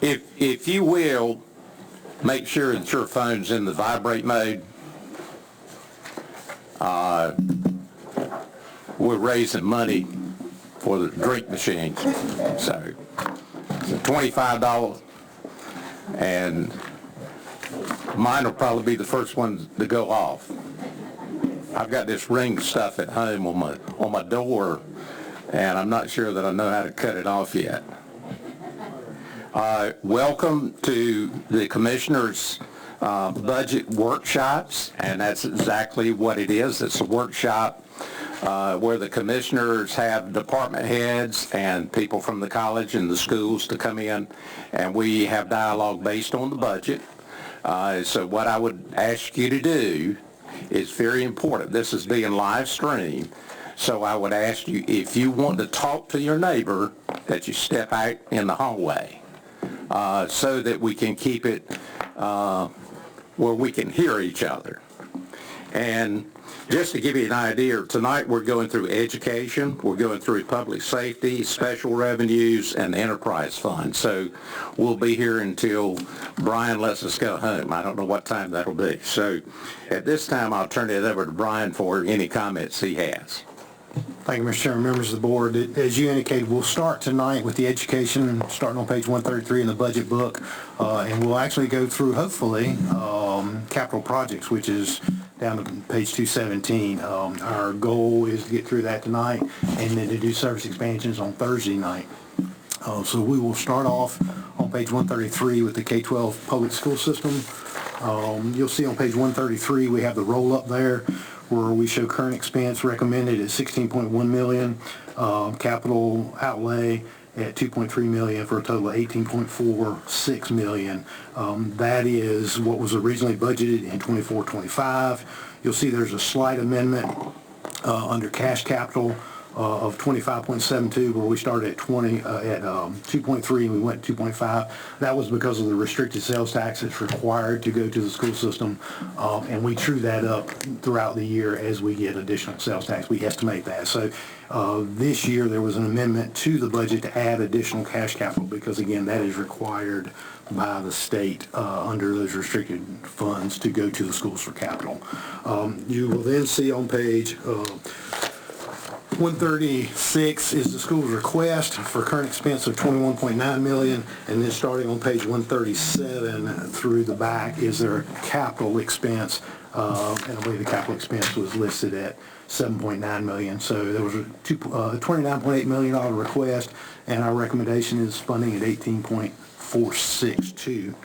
If you will, make sure that your phone's in the vibrate mode. We're raising money for the drink machines, so $25, and mine will probably be the first one to go off. I've got this Ring stuff at home on my door, and I'm not sure that I know how to cut it off yet. Welcome to the Commissioners' budget workshops, and that's exactly what it is. It's a workshop where the commissioners have department heads and people from the college and the schools to come in, and we have dialogue based on the budget. So what I would ask you to do is very important. This is being live streamed, so I would ask you, if you want to talk to your neighbor, that you step out in the hallway so that we can keep it where we can hear each other. And just to give you an idea, tonight we're going through education, we're going through public safety, special revenues, and the enterprise fund. So we'll be here until Brian lets us go home. I don't know what time that'll be. So at this time, I'll turn it over to Brian for any comments he has. Thank you, Mr. Chairman, members of the board. As you indicated, we'll start tonight with the education, starting on page 133 in the budget book, and we'll actually go through, hopefully, capital projects, which is down to page 217. Our goal is to get through that tonight and then to do service expansions on Thursday night. So we will start off on page 133 with the K-12 public school system. You'll see on page 133 we have the roll-up there where we show current expense recommended at $16.1 million, capital outlay at $2.3 million for a total of $18.46 million. That is what was originally budgeted in 24-25. You'll see there's a slight amendment under cash capital of 25.72, where we started at 2.3 and we went to 2.5. That was because of the restricted sales tax that's required to go to the school system, and we true that up throughout the year as we get additional sales tax. We estimate that. So this year there was an amendment to the budget to add additional cash capital because, again, that is required by the state under those restricted funds to go to the schools for capital. You will then see on page 136 is the school's request for current expense of $21.9 million, and then starting on page 137 through the back is their capital expense, and I believe the capital expense was listed at $7.9 million. So there was a $29.8 million request, and our recommendation is funding at $18.462.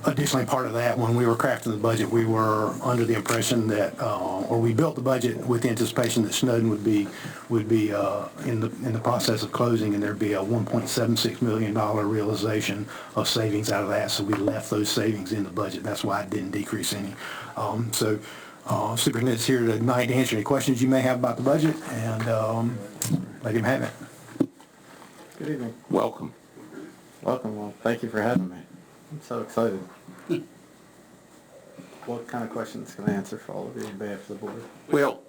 Additionally, part of that, when we were crafting the budget, we were under the impression that, or we built the budget with the anticipation that Snowden would be in the process of closing, and there'd be a $1.76 million realization of savings out of that. So we left those savings in the budget. That's why it didn't decrease any. Superintendent's here tonight to answer any questions you may have about the budget, and let him have it. Good evening. Welcome. Welcome. Well, thank you for having me. I'm so excited. What kind of questions can I answer for all of you on behalf of the board? Well,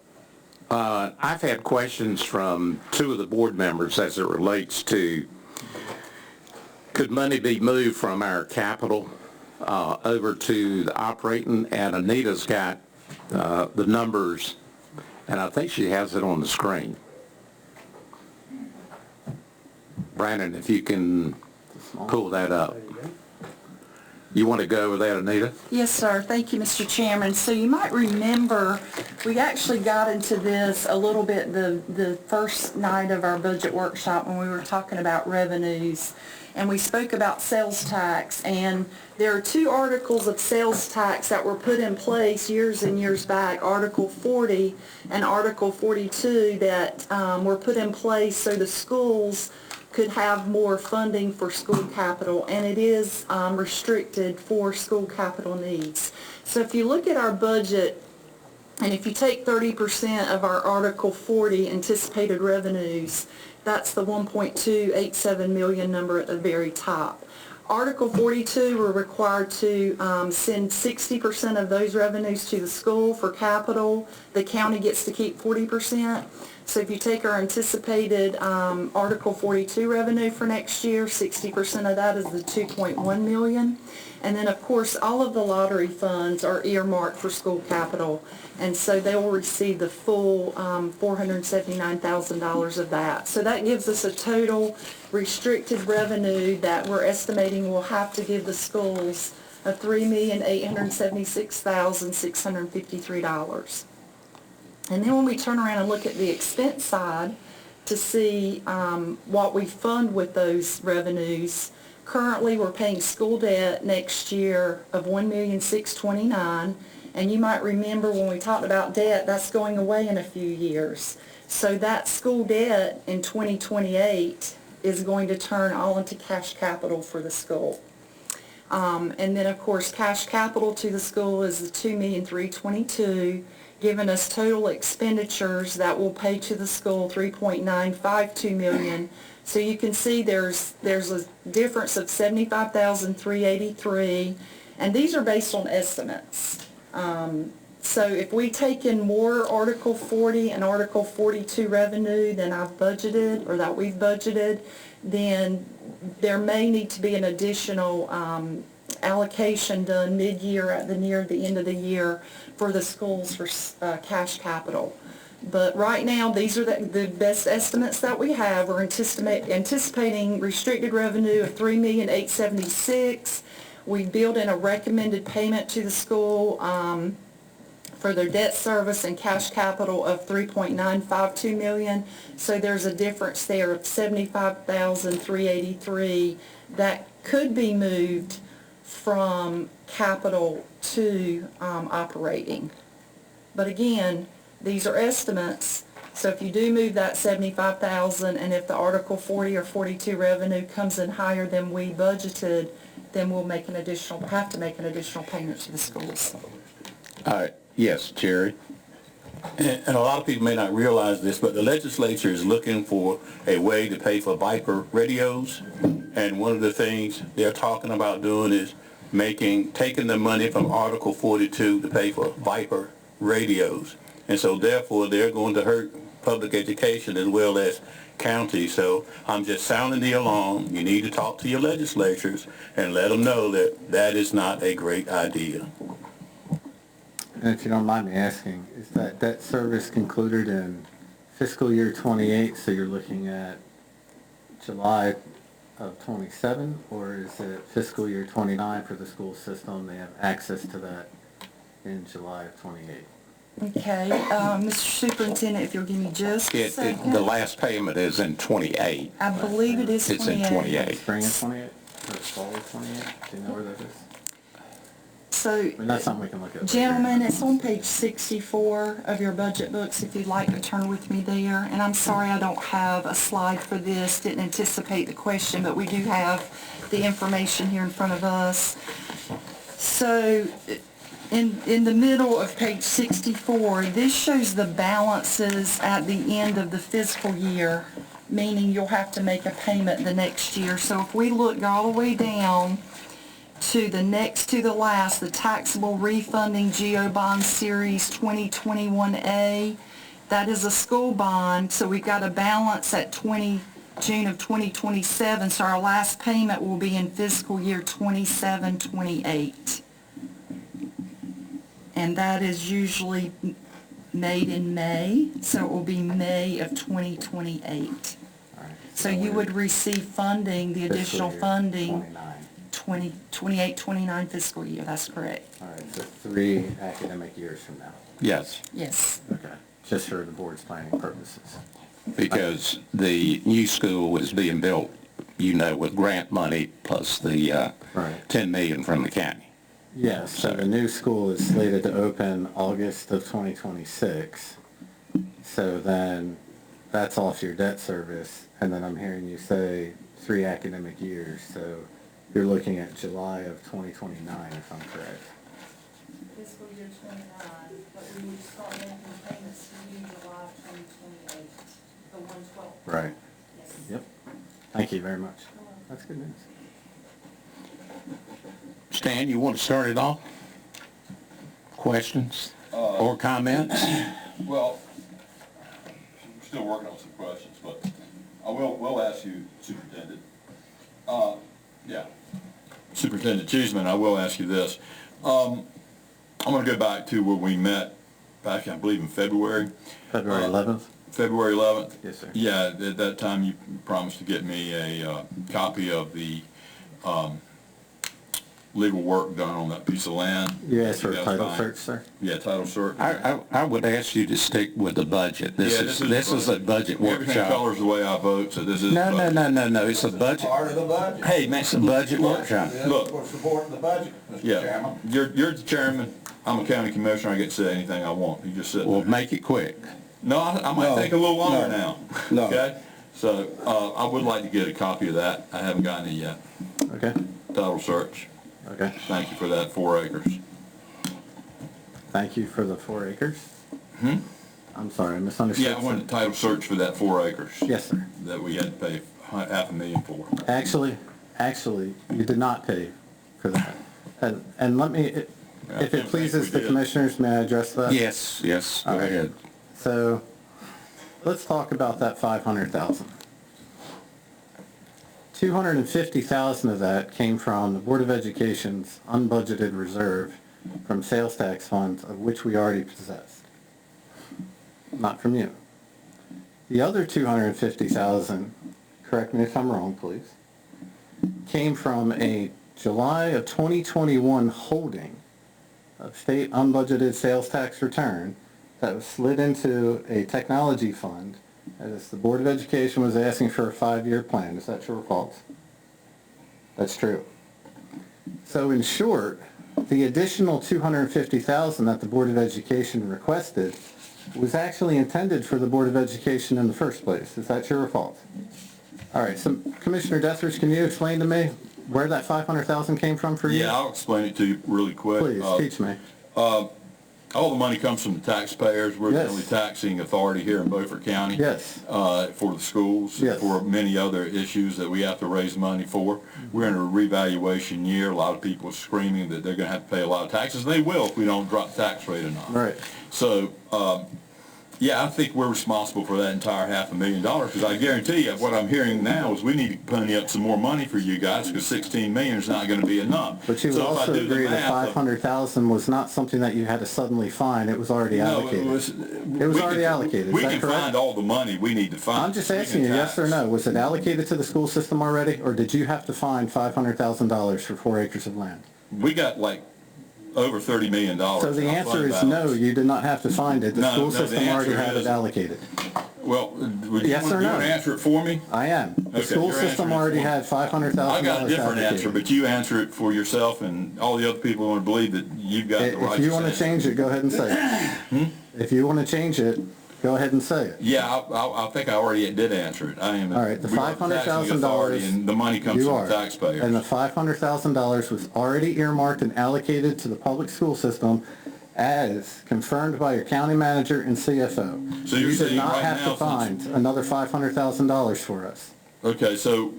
I've had questions from two of the board members as it relates to, could money be moved from our capital over to the operating, and Anita's got the numbers, and I think she has it on the screen. Brandon, if you can pull that up. You want to go over that, Anita? Yes, sir. Thank you, Mr. Chairman. So you might remember we actually got into this a little bit the first night of our budget workshop when we were talking about revenues, and we spoke about sales tax, and there are two articles of sales tax that were put in place years and years back, Article 40 and Article 42, that were put in place so the schools could have more funding for school capital, and it is restricted for school capital needs. So if you look at our budget, and if you take 30% of our Article 40 anticipated revenues, that's the $1.287 million number at the very top. Article 42, we're required to send 60% of those revenues to the school for capital. The county gets to keep 40%. So if you take our anticipated Article 42 revenue for next year, 60% of that is the 2.1 million. And then, of course, all of the lottery funds are earmarked for school capital. And so they will receive the full $479,000 of that. So that gives us a total restricted revenue that we're estimating we'll have to give the schools of $3,876,653. And then when we turn around and look at the expense side to see what we fund with those revenues, currently we're paying school debt next year of $1,629,000. And you might remember when we talked about debt, that's going away in a few years. So that school debt in 2028 is going to turn all into cash capital for the school. And then, of course, cash capital to the school is the $2,322,000, giving us total expenditures that will pay to the school $3.952 million. So you can see there's a difference of $75,383, and these are based on estimates. So if we take in more Article 40 and Article 42 revenue than I've budgeted, or that we've budgeted, then there may need to be an additional allocation done mid-year near the end of the year for the schools for cash capital. But right now, these are the best estimates that we have. We're anticipating restricted revenue of $3,876,000. We built in a recommended payment to the school for their debt service and cash capital of $3.952 million. So there's a difference there of $75,383 that could be moved from capital to operating. But again, these are estimates. So if you do move that $75,000, and if the Article 40 or 42 revenue comes in higher than we budgeted, then we'll have to make an additional payment to the schools. Yes, Jerry? And a lot of people may not realize this, but the legislature is looking for a way to pay for Viper radios. And one of the things they're talking about doing is taking the money from Article 42 to pay for Viper radios. And so therefore they're going to hurt public education as well as county. So I'm just sounding the alarm. You need to talk to your legislatures and let them know that that is not a great idea. And if you don't mind me asking, is that debt service concluded in fiscal year 28, so you're looking at July of 27, or is it fiscal year 29 for the school system? They have access to that in July of 28. Okay, Mr. Superintendent, if you'll give me just a second. The last payment is in 28. I believe it is 28. It's in 28. Spring of 28 or fall of 28? Do you know where that is? So, I mean, that's something we can look at later. gentlemen, it's on page 64 of your budget books, if you'd like to turn with me there. And I'm sorry I don't have a slide for this, didn't anticipate the question, but we do have the information here in front of us. So, in the middle of page 64, this shows the balances at the end of the fiscal year, meaning you'll have to make a payment the next year. So if we look all the way down to the next to the last, the taxable refunding GO bond series 2021A, that is a school bond, so we've got a balance at June of 2027, so our last payment will be in fiscal year 27-28. And that is usually made in May, so it will be May of 2028. All right. So you would receive funding, the additional Fiscal year funding, 29. 28-29 fiscal year, that's correct. All right, so 3 academic years from now. Yes, Yes. Okay, just for the board's planning purposes. because the new school is being built, with grant money plus the Right. $10 million from the county. Yes, so the new school is slated to open August of 2026. So then that's off your debt service, and then I'm hearing you say 3 academic years, so you're looking at July of 2029, if I'm correct. Fiscal year 29, but we would start making payments to you July 2028, the 1/12. Right. Yes. Yep. Thank you very much. That's good news. Stan, you want to start it off? Questions or comments? Well, we're still working on some questions, but we'll ask you, Superintendent. Yeah. Superintendent Cheeseman, I will ask you this. I'm gonna go back to where we met back, I believe, in February. February 11th? February 11th? Yes, sir. Yeah, at that time you promised to get me a copy of the legal work done on that piece of land. You asked for a guys title find. search, sir? Yeah, title search. I would ask you to stick with the budget. Yeah, This is a budget Everything workshop. colors the way I vote, so this is. No, budget. no, it's a budget. Part of the budget. Hey, man. It's a budget workshop. Look. We're supporting the budget, Mr. Yeah, Chairman. you're the chairman, I'm a county commissioner, I get to say anything I want, you just sit Well, there. make it quick. No, I might No, take a little longer no, now. no. Okay? So, I would like to get a copy of that, I haven't gotten it yet. Okay, Title search, okay. thank you for that, 4 acres. Thank you for the 4 acres. I'm sorry, I misunderstood. Yeah, I wanted a title search for that 4 acres. Yes, sir. That we had to pay $500,000 for. Actually, you did not pay for that. And let me, if I it think pleases we the did. commissioners, may I address that? Yes, go ahead. So, let's talk about that 500,000. 250,000 of that came from the Board of Education's unbudgeted reserve from sales tax funds, of which we already possessed. Not from you. The other 250,000, correct me if I'm wrong, please, came from a July of 2021 holding of state unbudgeted sales tax return that was slid into a technology fund as the Board of Education was asking for a 5-year plan. Is that true or false? That's true. So in short, the additional 250,000 that the Board of Education requested was actually intended for the Board of Education in the first place. Is that true or false? All right, so Commissioner Dethridge, can you explain to me where that 500,000 came from for you? Yeah, I'll explain it to you really quick. Please, teach me. All the money comes from the taxpayers. We're the Yes. only taxing authority here in Beaufort County. Yes. For the schools, Yes. for many other issues that we have to raise money for. We're in a revaluation year. A lot of people are screaming that they're going to have to pay a lot of taxes. They will if we don't drop the tax rate enough. Right. So, yeah, I think we're responsible for that entire $500,000 because I guarantee you what I'm hearing now is we need to pony up some more money for you guys because 16 million is not going to be enough. But you would So if I also do the agree that math of- 500,000 was not something that you had to suddenly find, it was already allocated. No, It was already allocated, is We that can correct? find all the money we need to find. I'm just We asking you, can yes or tax. no, was it allocated to the school system already, or did you have to find $500,000 for 4 acres of land? We got like over $30 million. So the in our answer fund is no, balance. you did not have to find it, the No, school no, the system already answer had it is- allocated. Well, would you Yes want or to no? answer it for me? I am. The Okay, school your system answer is already for- had $500,000 I got a different answer, allocated. but you answer it for yourself and all the other people want to believe that you've got the right If you want to answer. change it, go ahead and say it. If you want to change it, go ahead and say it. Yeah, I think I already did answer it. I am. All right, the we are taxing authority $500,000. And the money comes You from are. the taxpayers. And the $500,000 was already earmarked and allocated to the public school system as confirmed by your county manager and CFO. So you're You did saying not right have now, to find another $500,000 for us. Okay, so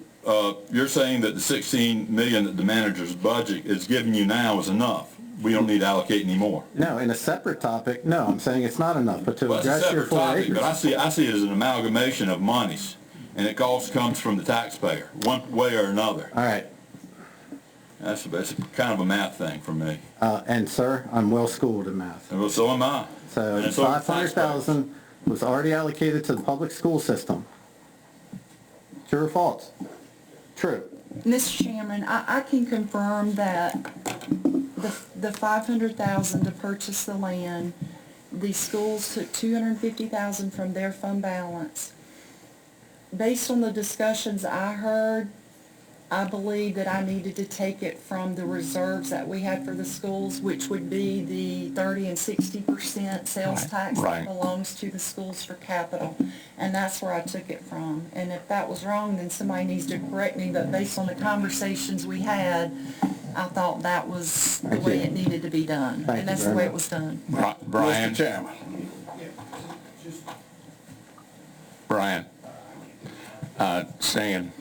you're saying that the 16 million that the manager's budget is giving you now is enough? We don't need to allocate any more? No, in a separate topic, no, I'm saying it's not enough, but to Well, it's a address your separate 4 topic, acres. but I see it as an amalgamation of monies, and it all comes from the taxpayer, one way or another. All right, That's kind of a math thing for me. and sir, I'm well-schooled in math. And well, so am I. So And so are the 500,000 was already allocated to the public school system. True or false? True. Mr. Chairman, I can confirm that the 500,000 to purchase the land, the schools took 250,000 from their fund balance. Based on the discussions I heard, I believe that I needed to take it from the reserves that we had for the schools, which would be the 30 and 60% sales tax Right. that belongs to the schools for capital. And that's where I took it from. And if that was wrong, then somebody needs to correct me, but based on the conversations we had, I thought that was the Thank way you. it needed to be done. Thank And you that's the very way much. it was done. Brian, Mr. Chairman. Brian, saying,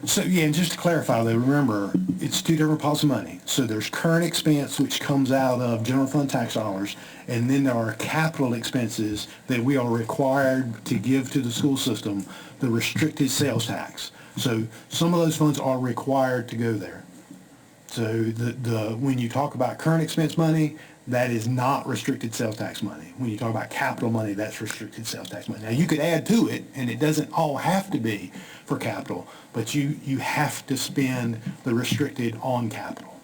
So, yeah, and just to clarify though, remember, it's two different pots of money. So there's current expense, which comes out of general fund tax dollars, and then there are capital expenses that we are required to give to the school system, the restricted sales tax. So some of those funds are required to go there. So when you talk about current expense money, that is not restricted sales tax money. When you talk about capital money, that's restricted sales tax money. Now, you could add to it, and it doesn't all have to be for capital, but you have to spend the restricted on capital.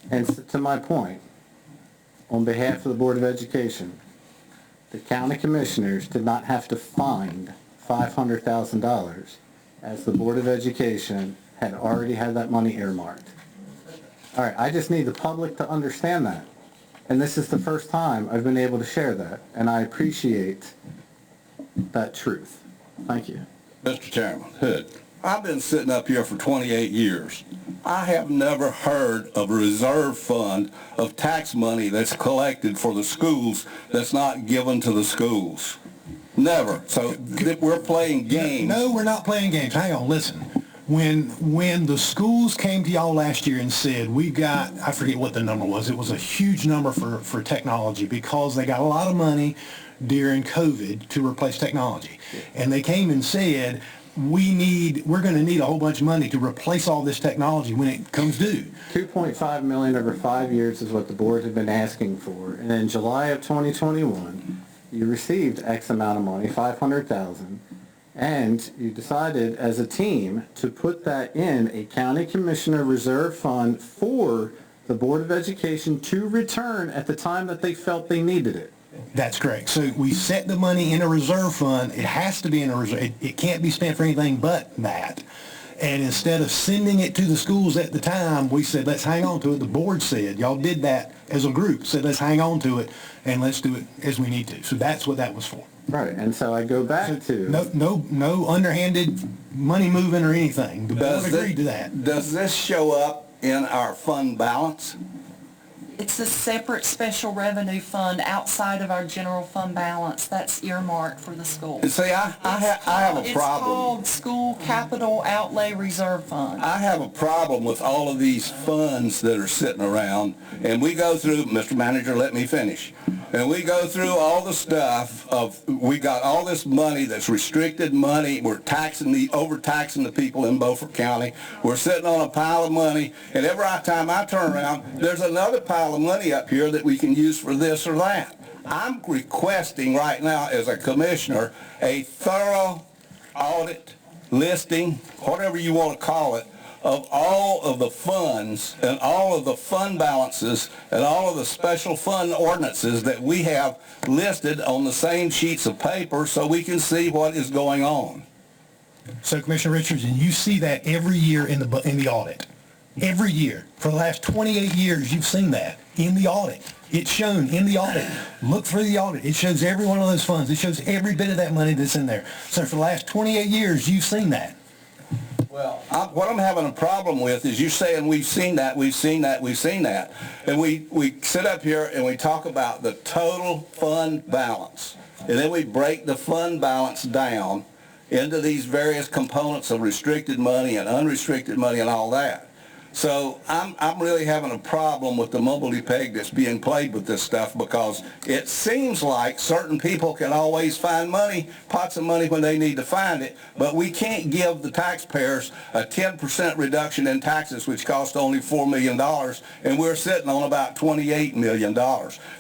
And to my point, on behalf of the Board of Education, the county commissioners did not have to find $500,000 as the Board of Education had already had that money earmarked. All right, I just need the public to understand that. And this is the first time I've been able to share that, and I appreciate that truth. Thank you. Mr. Chairman, Hood, I've been sitting up here for 28 years. I have never heard of a reserve fund of tax money that's collected for the schools that's not given to the schools. Never. So we're playing games. No, we're not playing games. Hang on, listen. When the schools came to y'all last year and said, we got, I forget what the number was, it was a huge number for technology because they got a lot of money during COVID to replace technology. And they came and said, we're going to need a whole bunch of money to replace all this technology when it comes due. $2.5 million over 5 years is what the board had been asking for. And in July of 2021, you received X amount of money, $500,000. And you decided as a team to put that in a county commissioner reserve fund for the Board of Education to return at the time that they felt they needed it. That's correct. So we set the money in a reserve fund. It has to be in a reserve. It can't be spent for anything but that. And instead of sending it to the schools at the time, we said, let's hang on to it. The board said, y'all did that as a group, said, let's hang on to it and let's do it as we need to. So that's what that was for. Right, and so I go back to... No underhanded money moving or anything. The board agreed to that. Does this show up in our fund balance? It's a separate special revenue fund outside of our general fund balance that's earmarked for the school. And see, I have a problem. It's called School Capital Outlay Reserve Fund. I have a problem with all of these funds that are sitting around, and we go through, Mr. Manager, let me finish. And we go through all the stuff we got all this money that's restricted money. We're overtaxing the people in Beaufort County. We're sitting on a pile of money, and every time I turn around, there's another pile of money up here that we can use for this or that. I'm requesting right now as a commissioner a thorough audit, listing, whatever you want to call it, of all of the funds and all of the fund balances and all of the special fund ordinances that we have listed on the same sheets of paper so we can see what is going on. So Commissioner Richardson, you see that every year in the audit. Every year. For the last 28 years, you've seen that in the audit. It's shown in the audit. Look through the audit. It shows every one of those funds. It shows every bit of that money that's in there. So for the last 28 years, you've seen that. Well, what I'm having a problem with is you saying we've seen that, we've seen that, we've seen that. And we sit up here and we talk about the total fund balance. And then we break the fund balance down into these various components of restricted money and unrestricted money and all that. So I'm really having a problem with the mumbledy-peg that's being played with this stuff because it seems like certain people can always find money, pots of money when they need to find it, but we can't give the taxpayers a 10% reduction in taxes, which cost only $4 million, and we're sitting on about $28 million.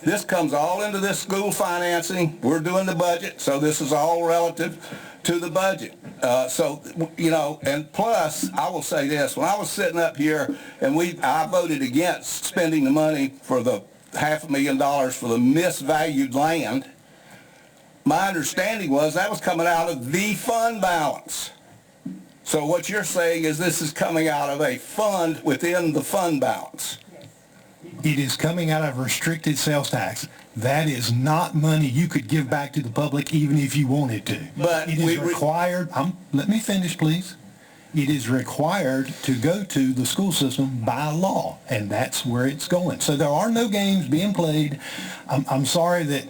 This comes all into this school financing. We're doing the budget, so this is all relative to the budget. And plus, I will say this, when I was sitting up here and I voted against spending the money for the $500,000 for the misvalued land, my understanding was that was coming out of the fund balance. So what you're saying is this is coming out of a fund within the fund balance. It is coming out of restricted sales tax. That is not money you could give back to the public even if you wanted to. But it is required, let me finish please. It is required to go to the school system by law, and that's where it's going. So there are no games being played. I'm sorry that,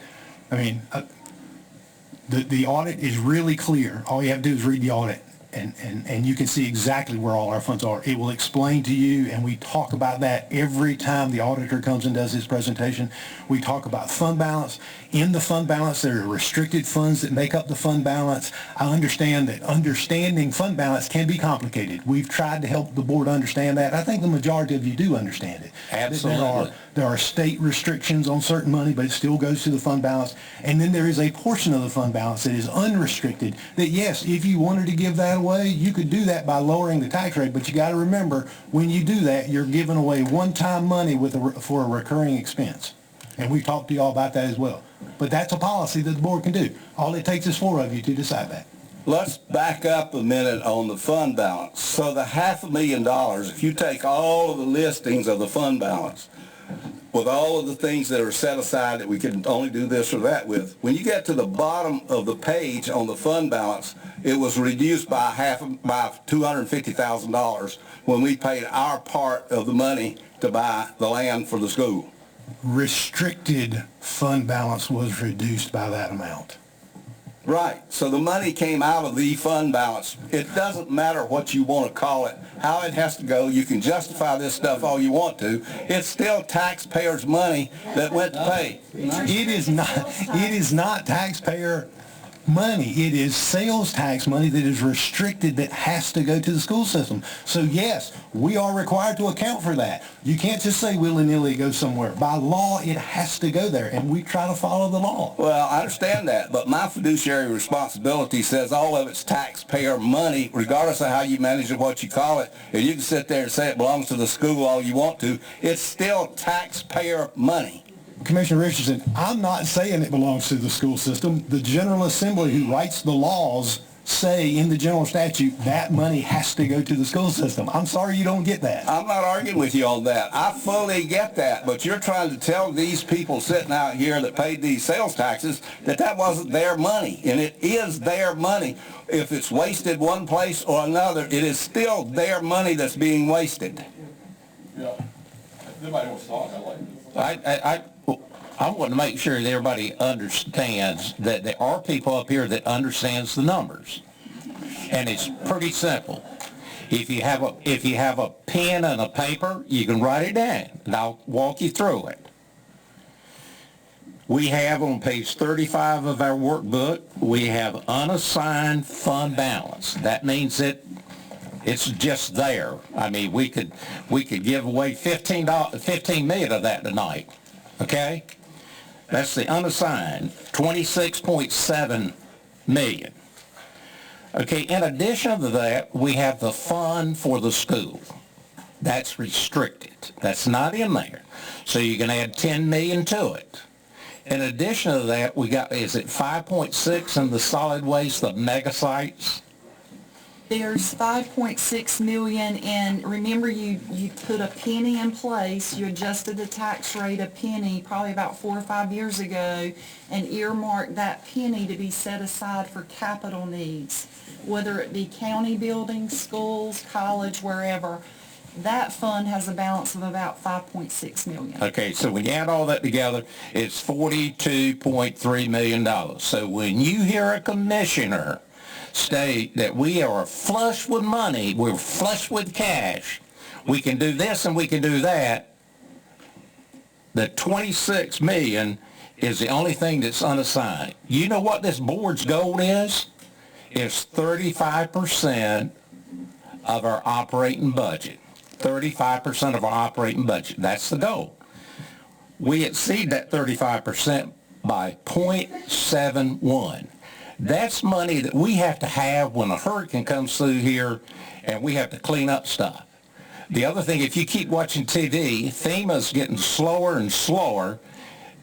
the audit is really clear. All you have to do is read the audit, and you can see exactly where all our funds are. It will explain to you, and we talk about that every time the auditor comes and does his presentation. We talk about fund balance. In the fund balance, there are restricted funds that make up the fund balance. I understand that understanding fund balance can be complicated. We've tried to help the board understand that. I think the majority of you do understand it. Absolutely. There are state restrictions on certain money, but it still goes to the fund balance. And then there is a portion of the fund balance that is unrestricted, that yes, if you wanted to give that away, you could do that by lowering the tax rate. But you got to remember, when you do that, you're giving away one-time money for a recurring expense. And we've talked to y'all about that as well. But that's a policy that the board can do. All it takes is 4 of you to decide that. Let's back up a minute on the fund balance. So the $500,000, if you take all of the listings of the fund balance, with all of the things that are set aside that we can only do this or that with, when you get to the bottom of the page on the fund balance, it was reduced by $250,000 when we paid our part of the money to buy the land for the school. Restricted fund balance was reduced by that amount. Right. So the money came out of the fund balance. It doesn't matter what you want to call it, how it has to go. You can justify this stuff all you want to. It's still taxpayers' money that went to pay. It is not taxpayer money. It is sales tax money that is restricted that has to go to the school system. So yes, we are required to account for that. You can't just say willy-nilly it goes somewhere. By law, it has to go there, and we try to follow the law. Well, I understand that, but my fiduciary responsibility says all of it's taxpayer money, regardless of how you manage it, what you call it. And you can sit there and say it belongs to the school all you want to. It's still taxpayer money. Commissioner Richardson, I'm not saying it belongs to the school system. The General Assembly who writes the laws say in the general statute that money has to go to the school system. I'm sorry you don't get that. I'm not arguing with you on that. I fully get that, but you're trying to tell these people sitting out here that paid these sales taxes that that wasn't their money, and it is their money. If it's wasted one place or another, it is still their money that's being wasted. Yeah. If anybody wants to talk, I like this. I want to make sure that everybody understands that there are people up here that understands the numbers. And it's pretty simple. If you have a pen and a paper, you can write it down, and I'll walk you through it. We have on page 35 of our workbook, we have unassigned fund balance. That means that it's just there. I mean, we could give away $15 million of that tonight. Okay? That's the unassigned, $26.7 million. Okay, in addition to that, we have the fund for the school. That's restricted. That's not in there. So you can add $10 million to it. In addition to that, we got, is it 5.6 in the solid waste, the mega sites? There's 5.6 million, and remember you put a penny in place, you adjusted the tax rate a penny probably about 4 or 5 years ago, and earmarked that penny to be set aside for capital needs, whether it be county buildings, schools, college, wherever. That fund has a balance of about 5.6 million. Okay, so when you add all that together, it's $42.3 million. So when you hear a commissioner state that we are flush with money, we're flush with cash, we can do this and we can do that, the 26 million is the only thing that's unassigned. You know what this board's goal is? It's 35% of our operating budget. 35% of our operating budget. That's the goal. We exceed that 35% by 0.71. That's money that we have to have when a hurricane comes through here and we have to clean up stuff. The other thing, if you keep watching TV, FEMA's getting slower and slower,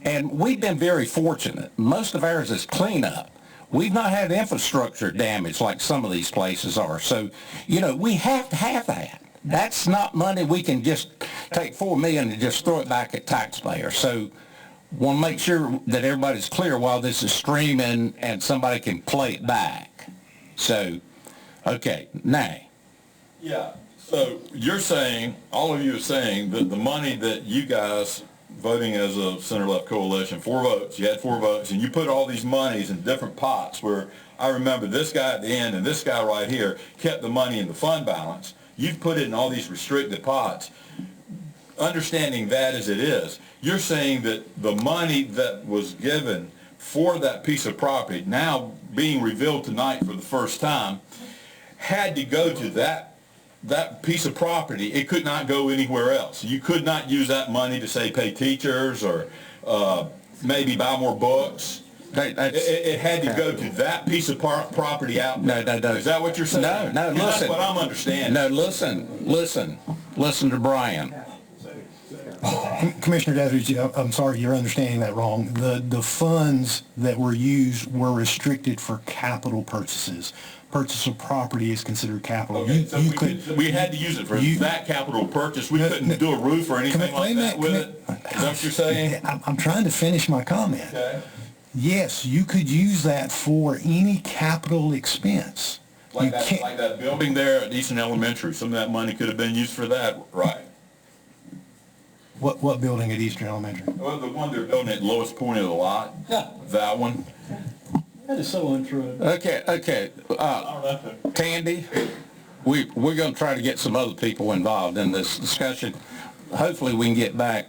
and we've been very fortunate. Most of ours is cleanup. We've not had infrastructure damage like some of these places are. So, you know, we have to have that. That's not money we can just take $4 million and just throw it back at taxpayers. So want to make sure that everybody's clear while this is streaming and somebody can play it back. So, okay, now. Yeah, so you're saying, all of you are saying that the money that you guys voting as a center-left coalition, 4 votes, you had 4 votes, and you put all these monies in different pots where I remember this guy at the end and this guy right here kept the money in the fund balance. You've put it in all these restricted pots. Understanding that as it is, you're saying that the money that was given for that piece of property, now being revealed tonight for the first time, had to go to that piece of property. It could not go anywhere else. You could not use that money to, say, pay teachers or maybe buy more books. It had to go to that piece of property out there. No. Is that what you're saying? No, listen. That's what I'm understanding. No, listen to Brian. Commissioner Detheridge, I'm sorry, you're understanding that wrong. The funds that were used were restricted for capital purchases. Purchase of property is considered capital. Okay, so we had to use it for that capital purchase. We couldn't do a roof or anything like that with it? Is that what you're saying? I'm trying to finish my comment. Okay. Yes, you could use that for any capital expense. Like that building there at Easton Elementary, some of that money could have been used for that, right? What building at Eastern Elementary? Well, the one they're building at the lowest point of the lot. Yeah. That one. That is so untrue. Okay. Tandy, we're going to try to get some other people involved in this discussion. Hopefully, we can get back,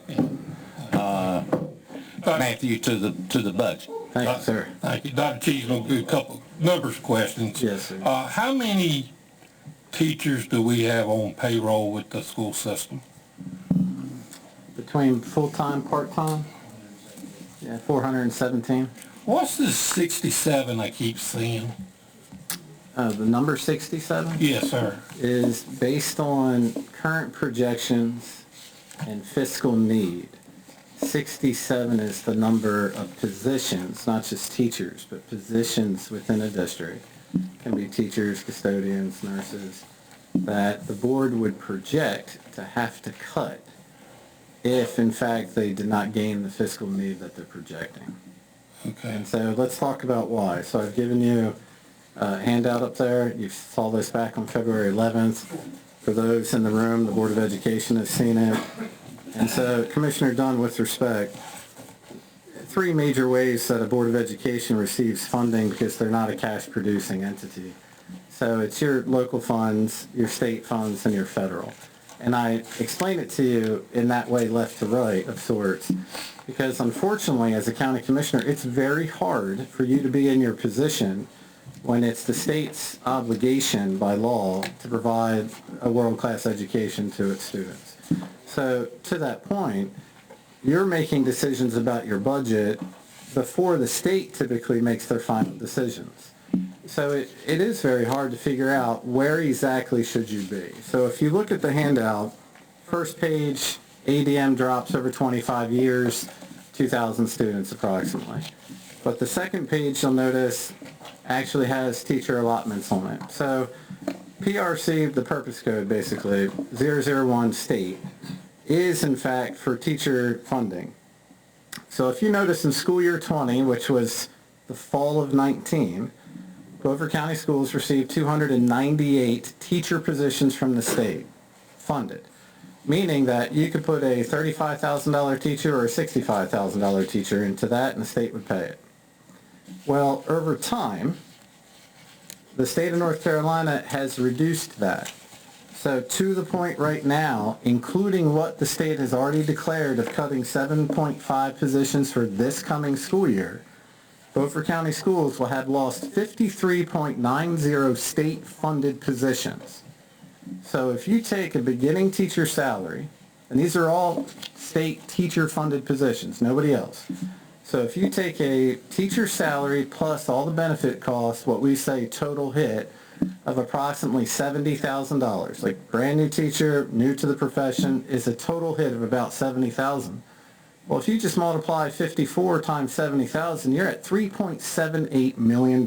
Matthew, to the budget. Thank you, sir. Thank you. Dr. Cheese will do a couple numbers questions. Yes, sir. How many teachers do we have on payroll with the school system? Between full-time, part-time? Yeah, 417. What's this 67 I keep seeing? The number 67 Yes, sir. is based on current projections and fiscal need. 67 is the number of positions, not just teachers, but positions within a district. Can be teachers, custodians, nurses, that the board would project to have to cut if, in fact, they did not gain the fiscal need that they're projecting. Okay. And so let's talk about why. So I've given you a handout up there. You saw this back on February 11th. For those in the room, the Board of Education has seen it. And so, Commissioner Dunn, with respect, 3 major ways that a Board of Education receives funding because they're not a cash-producing entity. So it's your local funds, your state funds, and your federal. And I explain it to you in that way, left to right of sorts, because unfortunately, as a county commissioner, it's very hard for you to be in your position when it's the state's obligation by law to provide a world-class education to its students. So to that point, you're making decisions about your budget before the state typically makes their final decisions. So it is very hard to figure out where exactly should you be. So if you look at the handout, first page, ADM drops over 25 years, 2,000 students approximately. But the second page, you'll notice, actually has teacher allotments on it. So PRC, the purpose code basically, 001 state, is in fact for teacher funding. So if you notice in school year 20, which was the fall of 19, Beaufort County Schools received 298 teacher positions from the state, funded. Meaning that you could put a $35,000 teacher or a $65,000 teacher into that and the state would pay it. Well, over time, the state of North Carolina has reduced that. So to the point right now, including what the state has already declared of cutting 7.5 positions for this coming school year, Beaufort County Schools will have lost 53.90 state-funded positions. So if you take a beginning teacher salary, and these are all state teacher-funded positions, nobody else. So if you take a teacher salary plus all the benefit costs, what we say total hit of approximately $70,000, like brand new teacher, new to the profession, is a total hit of about $70,000. Well, if you just multiply 54 times 70,000, you're at $3.78 million.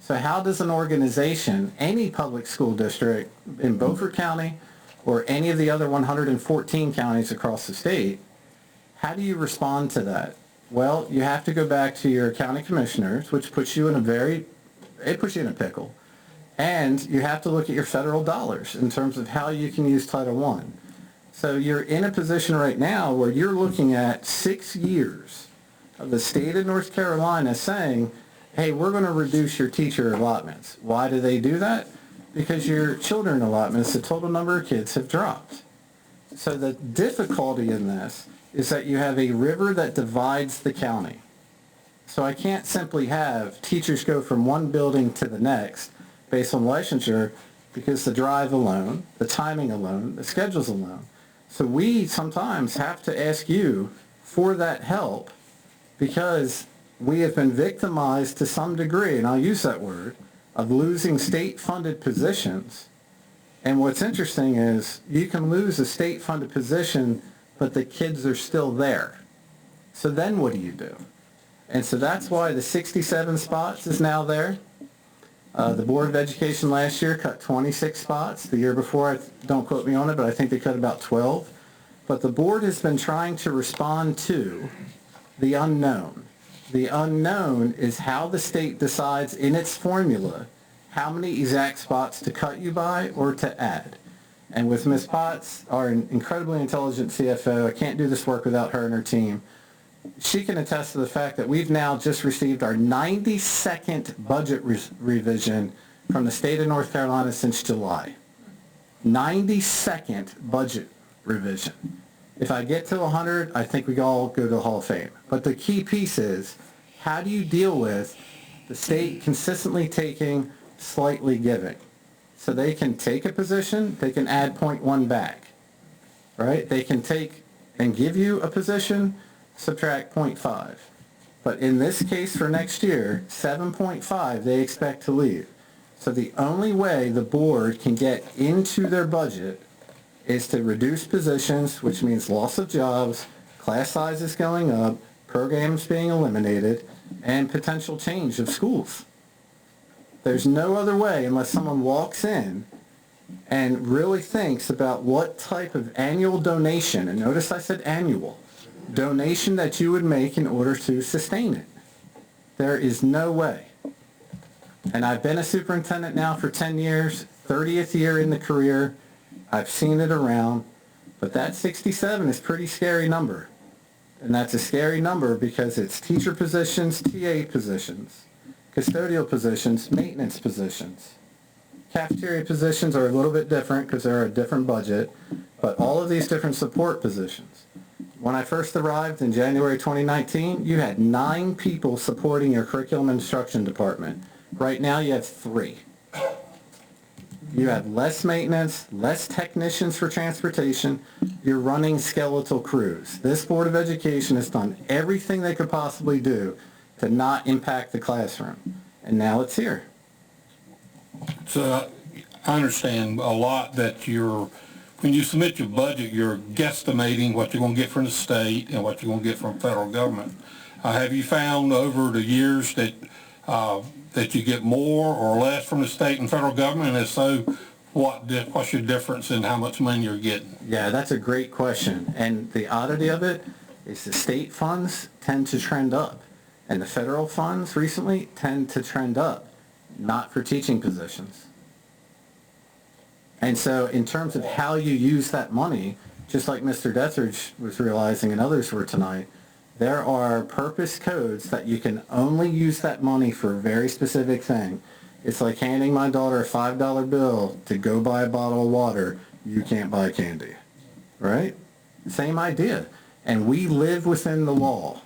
So how does an organization, any public school district in Beaufort County or any of the other 114 counties across the state, how do you respond to that? Well, you have to go back to your county commissioners, which puts you in it puts you in a pickle. And you have to look at your federal dollars in terms of how you can use Title I. So you're in a position right now where you're looking at 6 years of the state of North Carolina saying, hey, we're going to reduce your teacher allotments. Why do they do that? Because your children allotments, the total number of kids have dropped. So the difficulty in this is that you have a river that divides the county. So I can't simply have teachers go from one building to the next based on licensure because the drive alone, the timing alone, the schedules alone. So we sometimes have to ask you for that help because we have been victimized to some degree, and I'll use that word, of losing state-funded positions. And what's interesting is you can lose a state-funded position, but the kids are still there. So then what do you do? And so that's why the 67 spots is now there. The Board of Education last year cut 26 spots. The year before, don't quote me on it, but I think they cut about 12. But the board has been trying to respond to the unknown. The unknown is how the state decides in its formula how many exact spots to cut you by or to add. And with Ms. Potts, our incredibly intelligent CFO, I can't do this work without her and her team. She can attest to the fact that we've now just received our 92nd budget revision from the state of North Carolina since July. 92nd budget revision. If I get to 100, I think we all go to the Hall of Fame. But the key piece is, how do you deal with the state consistently taking, slightly giving? So they can take a position, they can add 0.1 back, right? They can take and give you a position, subtract 0.5. But in this case for next year, 7.5 they expect to leave. So the only way the board can get into their budget is to reduce positions, which means loss of jobs, class sizes going up, programs being eliminated, and potential change of schools. There's no other way unless someone walks in and really thinks about what type of annual donation, and notice I said annual, donation that you would make in order to sustain it. There is no way. And I've been a superintendent now for 10 years, 30th year in the career. I've seen it around, but that 67 is a pretty scary number. And that's a scary number because it's teacher positions, TA positions, custodial positions, maintenance positions. Cafeteria positions are a little bit different because they're a different budget, but all of these different support positions. When I first arrived in January 2019, you had 9 people supporting your curriculum instruction department. Right now you have 3. You have less maintenance, less technicians for transportation. You're running skeletal crews. This Board of Education has done everything they could possibly do to not impact the classroom. And now it's here. So I understand a lot that when you submit your budget, you're guesstimating what you're going to get from the state and what you're going to get from federal government. Have you found over the years that you get more or less from the state and federal government? And if so, what's your difference in how much money you're getting? Yeah, that's a great question. And the oddity of it is the state funds tend to trend up. And the federal funds recently tend to trend up, not for teaching positions. And so in terms of how you use that money, just like Mr. Dethridge was realizing and others were tonight, there are purpose codes that you can only use that money for a very specific thing. It's like handing my daughter a $5 bill to go buy a bottle of water. You can't buy candy, right? Same idea. And we live within the law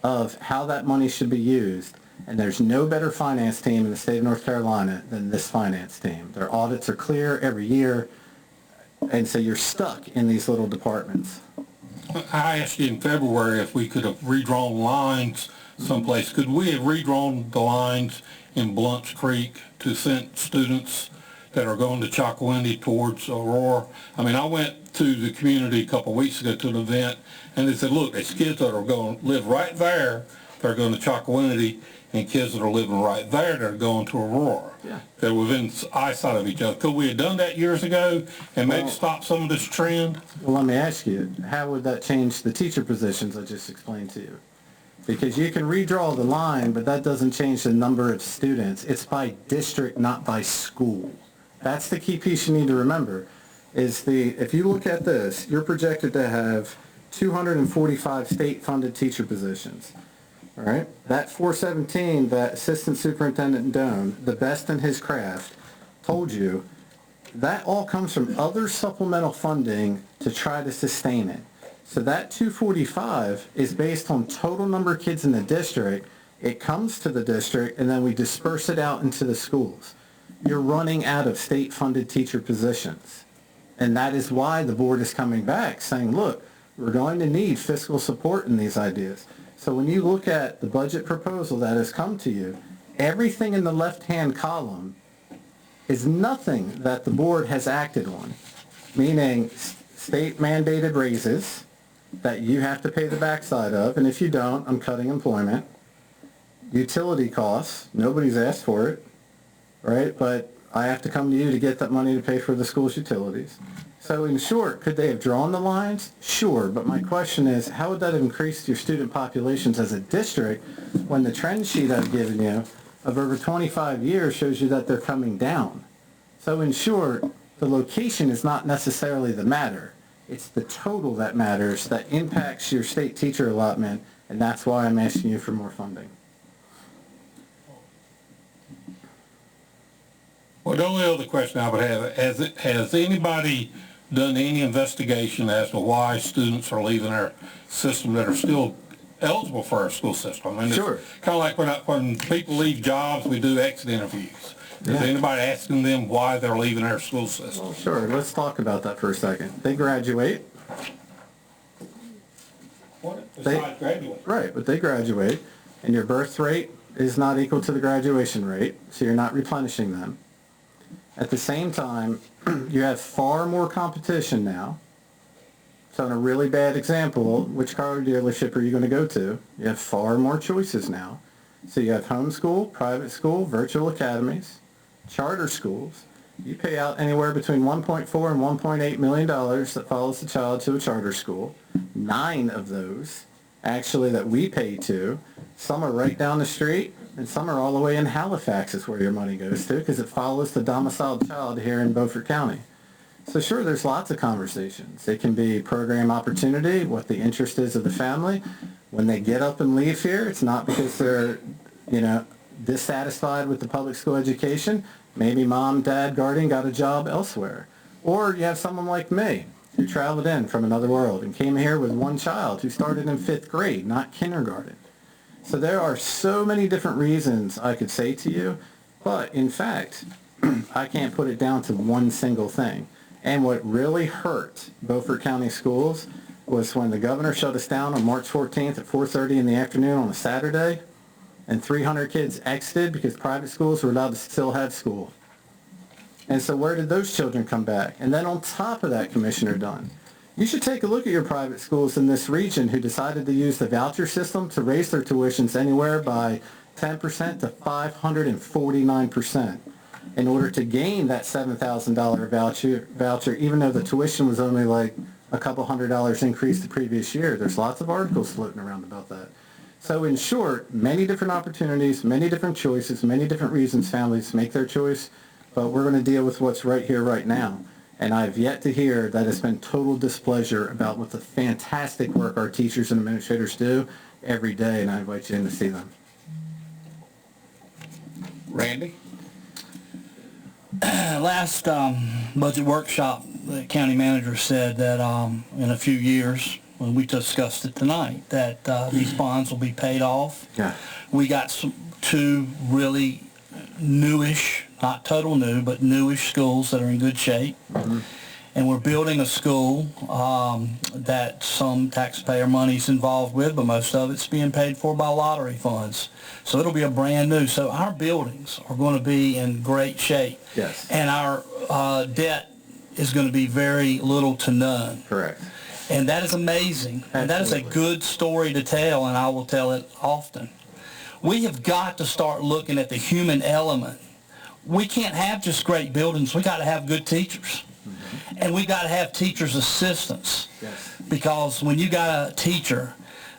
of how that money should be used. And there's no better finance team in the state of North Carolina than this finance team. Their audits are clear every year. And so you're stuck in these little departments. I asked you in February if we could have redrawn lines someplace. Could we have redrawn the lines in Blunt's Creek to send students that are going to Chocowinity towards Aurora? I mean, I went to the community a couple of weeks ago to an event, and they said, look, there's kids that are going to live right there that are going to Chocowinity, and kids that are living right there that are going to Aurora. Yeah. They're within eyesight of each other. Could we have done that years ago and maybe stop some of this trend? Well, let me ask you, how would that change the teacher positions I just explained to you? Because you can redraw the line, but that doesn't change the number of students. It's by district, not by school. That's the key piece you need to remember. if you look at this, you're projected to have 245 state-funded teacher positions. All right? That 417 that Assistant Superintendent Doan, the best in his craft, told you, that all comes from other supplemental funding to try to sustain it. So that 245 is based on total number of kids in the district. It comes to the district, and then we disperse it out into the schools. You're running out of state-funded teacher positions. And that is why the board is coming back saying, look, we're going to need fiscal support in these ideas. So when you look at the budget proposal that has come to you, everything in the left-hand column is nothing that the board has acted on, meaning state mandated raises that you have to pay the backside of, and if you don't, I'm cutting employment. Utility costs, nobody's asked for it, right? But I have to come to you to get that money to pay for the school's utilities. So in short, could they have drawn the lines? Sure, but my question is, how would that have increased your student populations as a district when the trend sheet I've given you of over 25 years shows you that they're coming down? So in short, the location is not necessarily the matter. It's the total that matters that impacts your state teacher allotment, and that's why I'm asking you for more funding. Well, the only other question I would have, has anybody done any investigation as to why students are leaving our system that are still eligible for our school system? I mean, Sure. It's kind of like when people leave jobs, we do exit interviews. Is anybody asking them why they're leaving our school system? Well, sure, let's talk about that for a second. They graduate. Besides graduate. Right, but they graduate, and your birth rate is not equal to the graduation rate, so you're not replenishing them. At the same time, you have far more competition now. So in a really bad example, which car dealership are you going to go to? You have far more choices now. So you have homeschool, private school, virtual academies, charter schools. You pay out anywhere between $1.4 and $1.8 million that follows the child to a charter school. 9 of those, actually, that we pay to. Some are right down the street, and some are all the way in Halifax is where your money goes to, because it follows the domiciled child here in Beaufort County. So sure, there's lots of conversations. It can be program opportunity, what the interest is of the family. When they get up and leave here, it's not because they're, dissatisfied with the public school education. Maybe mom, dad, guardian got a job elsewhere. Or you have someone like me who traveled in from another world and came here with one child who started in 5th grade, not kindergarten. So there are so many different reasons I could say to you, but in fact, I can't put it down to one single thing. And what really hurt Beaufort County schools was when the governor shut us down on March 14th at 4:30 in the afternoon on a Saturday, and 300 kids exited because private schools were allowed to still have school. And so where did those children come back? And then on top of that, Commissioner Dunn, you should take a look at your private schools in this region who decided to use the voucher system to raise their tuitions anywhere by 10% to 549% in order to gain that $7,000 voucher, even though the tuition was only like a couple $100 increase the previous year. There's lots of articles floating around about that. So in short, many different opportunities, many different choices, many different reasons families make their choice, but we're going to deal with what's right here, right now. And I've yet to hear that it's been total displeasure about what the fantastic work our teachers and administrators do every day, and I invite you in to see them. Randy? Last budget workshop, the county manager said that in a few years, when we discussed it tonight, that these bonds will be paid off. Yeah. We got 2 really newish, not total new, but newish schools that are in good shape. Mm-hmm. And we're building a school that some taxpayer money's involved with, but most of it's being paid for by lottery funds. So it'll be a brand new. So our buildings are going to be in great shape. Yes. And our debt is going to be very little to none. Correct. And that is amazing. Absolutely. And that is a good story to tell, and I will tell it often. We have got to start looking at the human element. We can't have just great buildings. We got to have good teachers. Mm-hmm. And we got to have teachers' assistants. Yes. Because when you got a teacher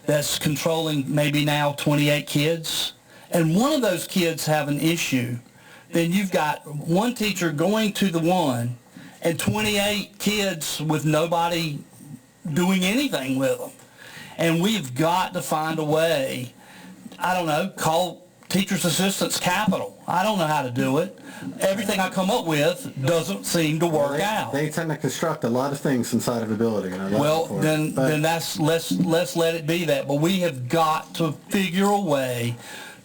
that's controlling maybe now 28 kids, and one of those kids have an issue, then you've got one teacher going to the one and 28 kids with nobody doing anything with them. And we've got to find a way, I don't know, call teachers' assistants capital. I don't know how to do it. Everything I come up with doesn't seem to work out. They tend to construct a lot of things inside of a building, and I love Well, it for it. then But- that's, let's let it be that. But we have got to figure a way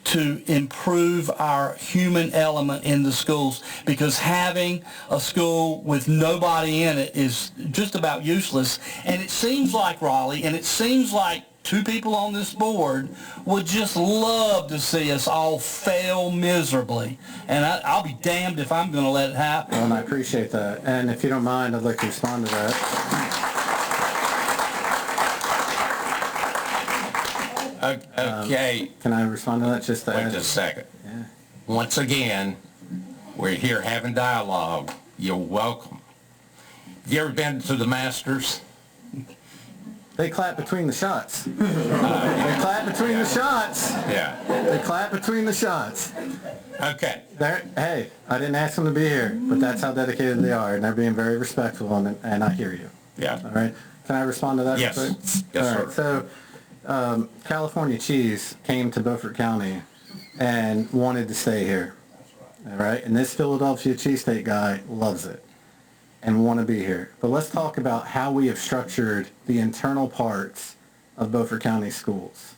to improve our human element in the schools, because having a school with nobody in it is just about useless. And it seems like, Raleigh, and it seems like two people on this board would just love to see us all fail miserably. And I'll be damned if I'm going to let it happen. And I appreciate that. And if you don't mind, I'd like to respond to that. Okay, Can I respond to that just to wait add? just a second. Yeah. Once again, we're here having dialogue. You're welcome. You ever been to the Masters? They clap between the shots. They clap between the shots. Yeah. They clap between the shots. Okay. Hey, I didn't ask them to be here, but that's how dedicated they are, and they're being very respectful, and I hear you. Yeah. All right? Can I respond to that? Yes. real quick? Yes, All right, sir. So, California Cheese came to Beaufort County and wanted to stay here. All right? And this Philadelphia cheesesteak guy loves it and want to be here. But let's talk about how we have structured the internal parts of Beaufort County schools.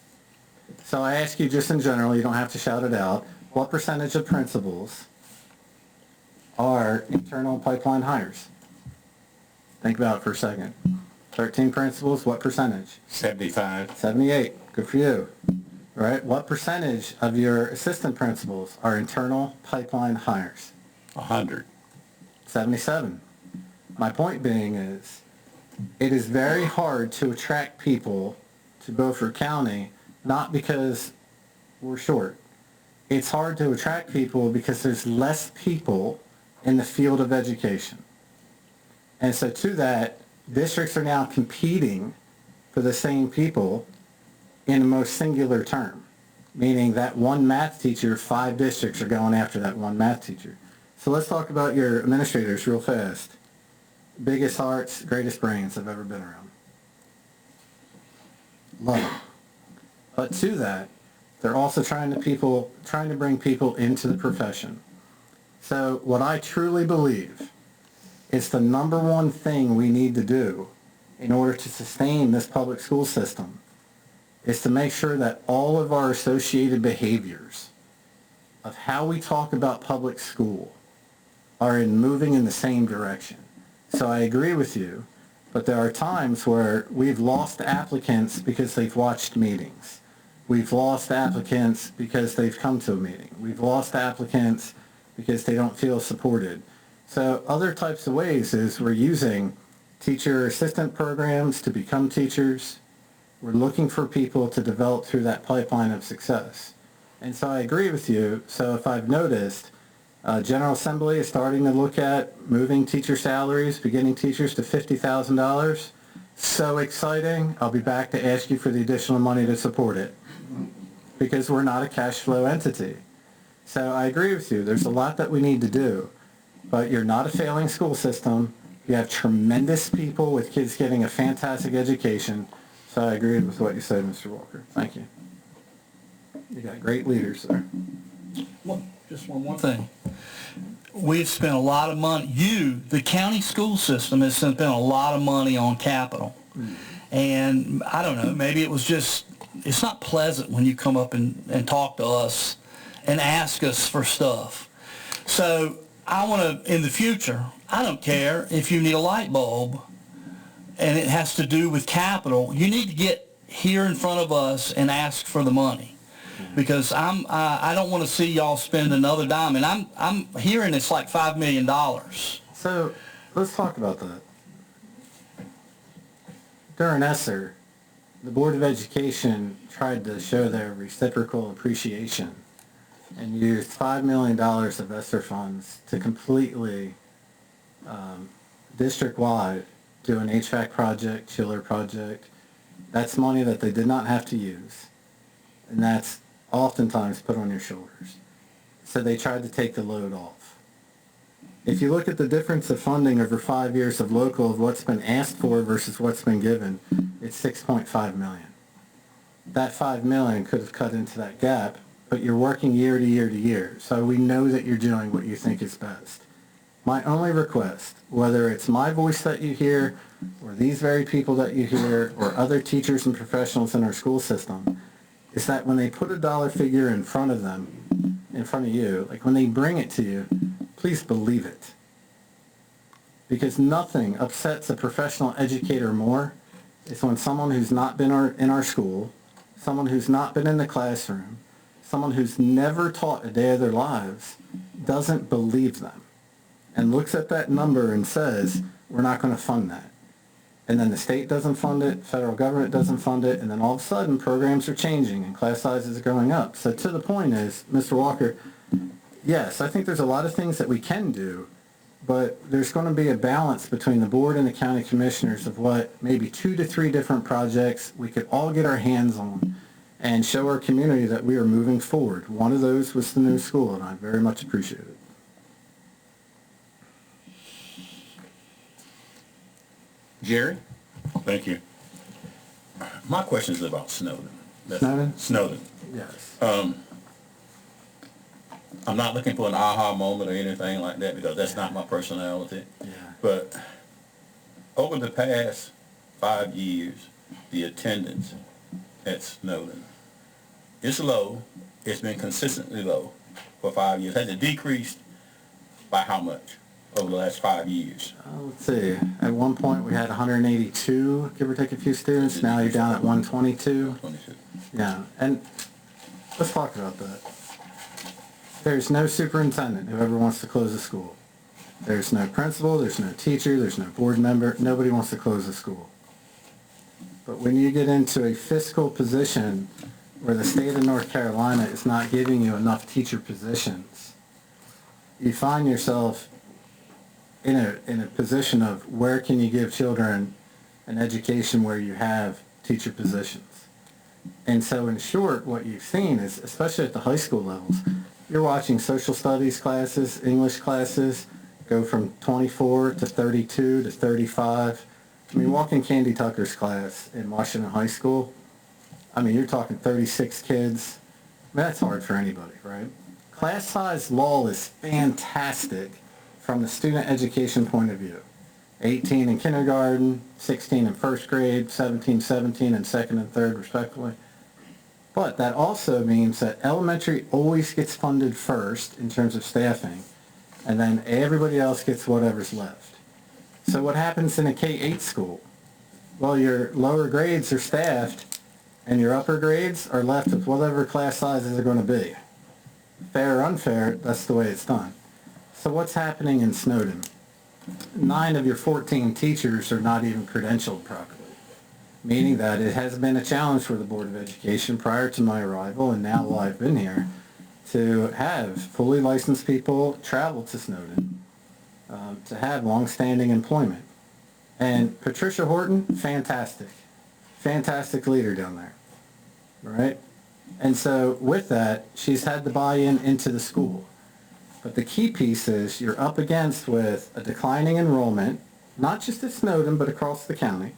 So I ask you just in general, you don't have to shout it out, what percentage of principals are internal pipeline hires? Think about it for a second. 13 principals, what percentage? 75. 78. Good for you. All right. What percentage of your assistant principals are internal pipeline hires? 100. 77. My point being is, it is very hard to attract people to Beaufort County, not because we're short. It's hard to attract people because there's less people in the field of education. And so to that, districts are now competing for the same people in the most singular term, meaning that one math teacher, 5 districts are going after that one math teacher. So let's talk about your administrators real fast. Biggest hearts, greatest brains I've ever been around. Love them. But to that, they're also trying to bring people into the profession. So what I truly believe is the number one thing we need to do in order to sustain this public school system is to make sure that all of our associated behaviors of how we talk about public school are moving in the same direction. So I agree with you, but there are times where we've lost applicants because they've watched meetings. We've lost applicants because they've come to a meeting. We've lost applicants because they don't feel supported. So other types of ways is we're using teacher assistant programs to become teachers. We're looking for people to develop through that pipeline of success. And so I agree with you. So if I've noticed, General Assembly is starting to look at moving teacher salaries, beginning teachers to $50,000. So exciting. I'll be back to ask you for the additional money to support it because we're not a cash flow entity. So I agree with you. There's a lot that we need to do, but you're not a failing school system. You have tremendous people with kids getting a fantastic education. So I agree with what you said, Mr. Walker. Thank you. You got great leaders there. Just one more thing. We've spent a lot of money, the county school system has spent a lot of money on capital. And I don't know, maybe it was just, it's not pleasant when you come up and talk to us and ask us for stuff. So I want to, in the future, I don't care if you need a light bulb and it has to do with capital, you need to get here in front of us and ask for the money. Because I don't want to see y'all spend another dime, and I'm hearing it's like $5 million. So let's talk about that. During ESSER, the Board of Education tried to show their reciprocal appreciation and used $5 million of ESSER funds to completely district-wide do an HVAC project, chiller project. That's money that they did not have to use, and that's oftentimes put on your shoulders. So they tried to take the load off. If you look at the difference of funding over 5 years of local, of what's been asked for versus what's been given, it's 6.5 million. That 5 million could have cut into that gap, but you're working year to year to year. So we know that you're doing what you think is best. My only request, whether it's my voice that you hear, or these very people that you hear, or other teachers and professionals in our school system, is that when they put a dollar figure in front of them, in front of you, like when they bring it to you, please believe it. Because nothing upsets a professional educator more is when someone who's not been in our school, someone who's not been in the classroom, someone who's never taught a day of their lives doesn't believe them and looks at that number and says, we're not going to fund that. And then the state doesn't fund it, federal government doesn't fund it, and then all of a sudden programs are changing and class sizes are going up. So to the point is, Mr. Walker, yes, I think there's a lot of things that we can do, but there's going to be a balance between the board and the county commissioners of what maybe 2 to 3 different projects we could all get our hands on and show our community that we are moving forward. One of those was the new school, and I very much appreciate it. Jerry? Thank you. My question is about Snowden. Snowden? Snowden. Yes. I'm not looking for an aha moment or anything like that because that's not my personality. Yeah. But over the past 5 years, the attendance at Snowden is low. It's been consistently low for 5 years. Has it decreased by how much over the last 5 years? Let's see. At one point we had 182, give or take a few students. Now you're down at 122. 22. Yeah. And let's talk about that. There's no superintendent who ever wants to close a school. There's no principal, there's no teacher, there's no board member. Nobody wants to close a school. But when you get into a fiscal position where the state of North Carolina is not giving you enough teacher positions, you find yourself in a position of where can you give children an education where you have teacher positions. And so in short, what you've seen is, especially at the high school levels, you're watching social studies classes, English classes, go from 24 to 32 to 35. I mean, walk in Candy Tucker's class in Washington High School, I mean, you're talking 36 kids. I mean, that's hard for anybody, right? Class size law is fantastic from the student education point of view. 18 in kindergarten, 16 in first grade, 17 in second and third, respectively. But that also means that elementary always gets funded first in terms of staffing, and then everybody else gets whatever's left. So what happens in a K-8 school? Well, your lower grades are staffed, and your upper grades are left with whatever class sizes are going to be. Fair or unfair, that's the way it's done. So what's happening in Snowden? 9 of your 14 teachers are not even credentialed properly, meaning that it has been a challenge for the Board of Education prior to my arrival and now while I've been here to have fully licensed people travel to Snowden, to have long-standing employment. And Patricia Horton, fantastic leader down there, right? And so with that, she's had the buy-in into the school. But the key piece is you're up against with a declining enrollment, not just at Snowden, but across the county,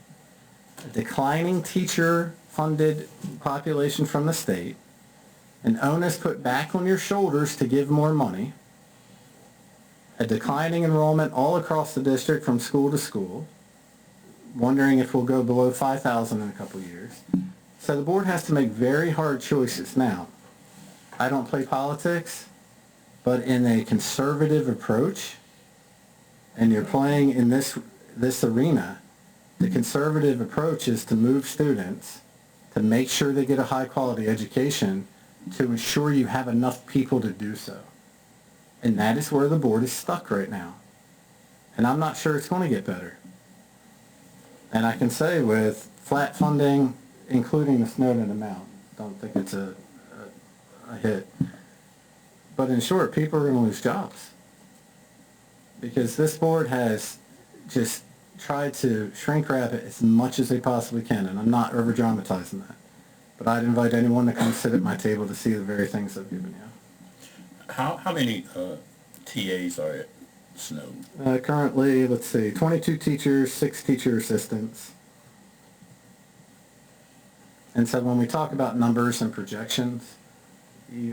a declining teacher-funded population from the state, an onus put back on your shoulders to give more money, a declining enrollment all across the district from school to school, wondering if we'll go below 5,000 in a couple of years. So the board has to make very hard choices. Now, I don't play politics, but in a conservative approach, and you're playing in this arena, the conservative approach is to move students to make sure they get a high-quality education to ensure you have enough people to do so. And that is where the board is stuck right now. And I'm not sure it's going to get better. And I can say with flat funding, including the Snowden amount, don't think it's a hit. But in short, people are going to lose jobs. Because this board has just tried to shrink wrap it as much as they possibly can, and I'm not over-dramatizing that. But I'd invite anyone to come sit at my table to see the very things I've given you. How many TAs are at Snowden? Currently, let's see, 22 teachers, 6 teacher assistants. And so when we talk about numbers and projections,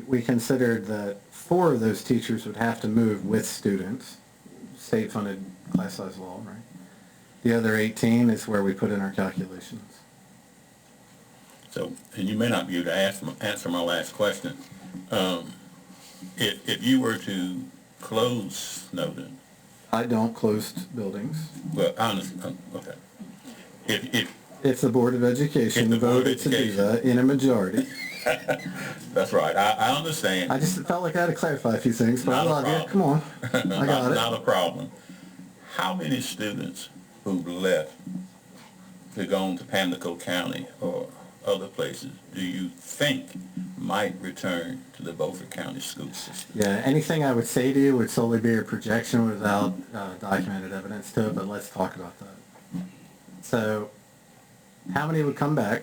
we considered that 4 of those teachers would have to move with students, state-funded class size law, right? The other 18 is where we put in our calculations. So, and you may not be able to answer my last question. If you were to close Snowden, I don't close buildings. well, I understand, okay. If the Board of Education If the Board of voted to do Education. that in a majority, That's right, I understand. I just felt like I had to clarify a few things, but I Not a love you. problem. Come on. I got it. Not a problem. How many students who left to go on to Pamlico County or other places do you think might return to the Beaufort County school system? Yeah, anything I would say to you would solely be a projection without documented evidence to it, but let's talk about that. So, how many would come back?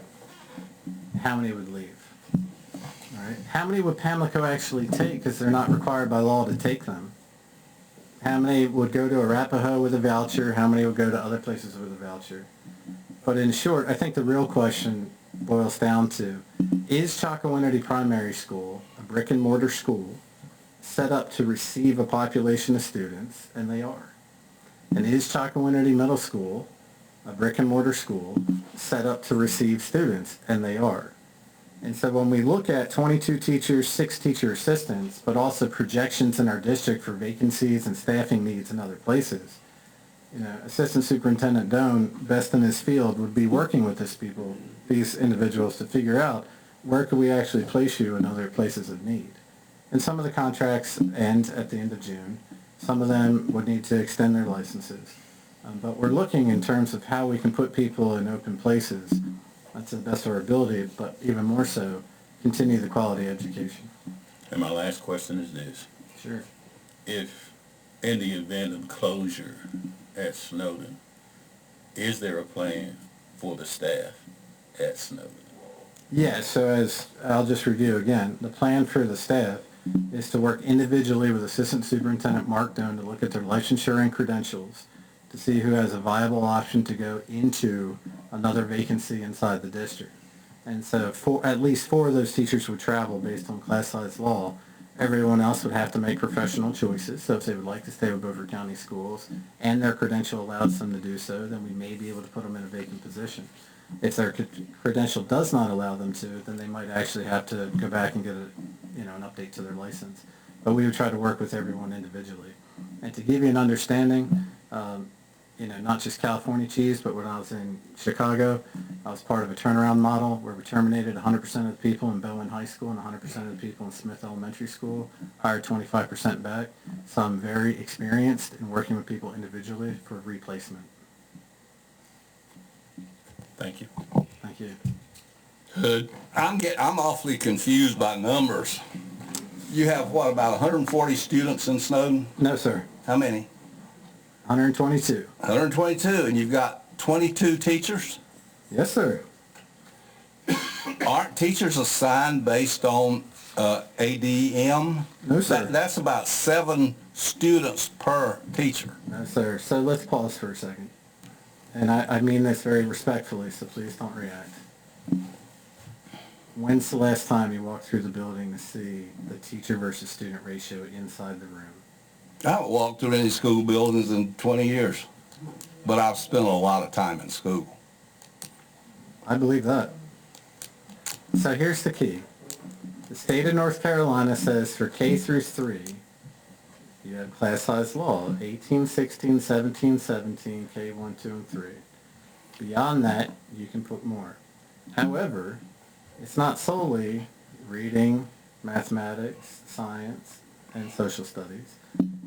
How many would leave? All right. How many would Pamlico actually take because they're not required by law to take them? How many would go to Arapahoe with a voucher? How many would go to other places with a voucher? But in short, I think the real question boils down to, is Chocowinity Primary School a brick and mortar school set up to receive a population of students? And they are. And is Chocowinity Middle School a brick and mortar school set up to receive students? And they are. And so when we look at 22 teachers, 6 teacher assistants, but also projections in our district for vacancies and staffing needs in other places, Assistant Superintendent Doan, best in his field, would be working with these individuals to figure out where could we actually place you in other places of need. And some of the contracts end at the end of June. Some of them would need to extend their licenses. But we're looking in terms of how we can put people in open places. That's the best of our ability, but even more so, continue the quality education. And my last question is this. Sure. If, in the event of closure at Snowden, is there a plan for the staff at Snowden? Yeah, so as I'll just review again, the plan for the staff is to work individually with Assistant Superintendent Mark Doan to look at their licensure and credentials to see who has a viable option to go into another vacancy inside the district. And so at least 4 of those teachers would travel based on class size law. Everyone else would have to make professional choices. So if they would like to stay with Beaufort County Schools and their credential allows them to do so, then we may be able to put them in a vacant position. If their credential does not allow them to, then they might actually have to go back and get an update to their license. But we would try to work with everyone individually. And to give you an understanding, not just California Cheese, but when I was in Chicago, I was part of a turnaround model where we terminated 100% of the people in Bowen High School and 100% of the people in Smith Elementary School, hired 25% back. So I'm very experienced in working with people individually for replacement. Thank you. Thank you. Hood? I'm awfully confused by numbers. You have, what, about 140 students in Snowden? No, sir. How many? 122. 122, and you've got 22 teachers? Yes, sir. Aren't teachers assigned based on ADM? No, sir. That's about 7 students per teacher. No, sir. So let's pause for a second. And I mean this very respectfully, so please don't react. When's the last time you walked through the building to see the teacher versus student ratio inside the room? I haven't walked through any school buildings in 20 years, but I've spent a lot of time in school. I believe that. So here's the key. The state of North Carolina says for K through 3, you have class size law, 18, 16, 17, 17, K1, 2, and 3. Beyond that, you can put more. However, it's not solely reading, mathematics, science, and social studies.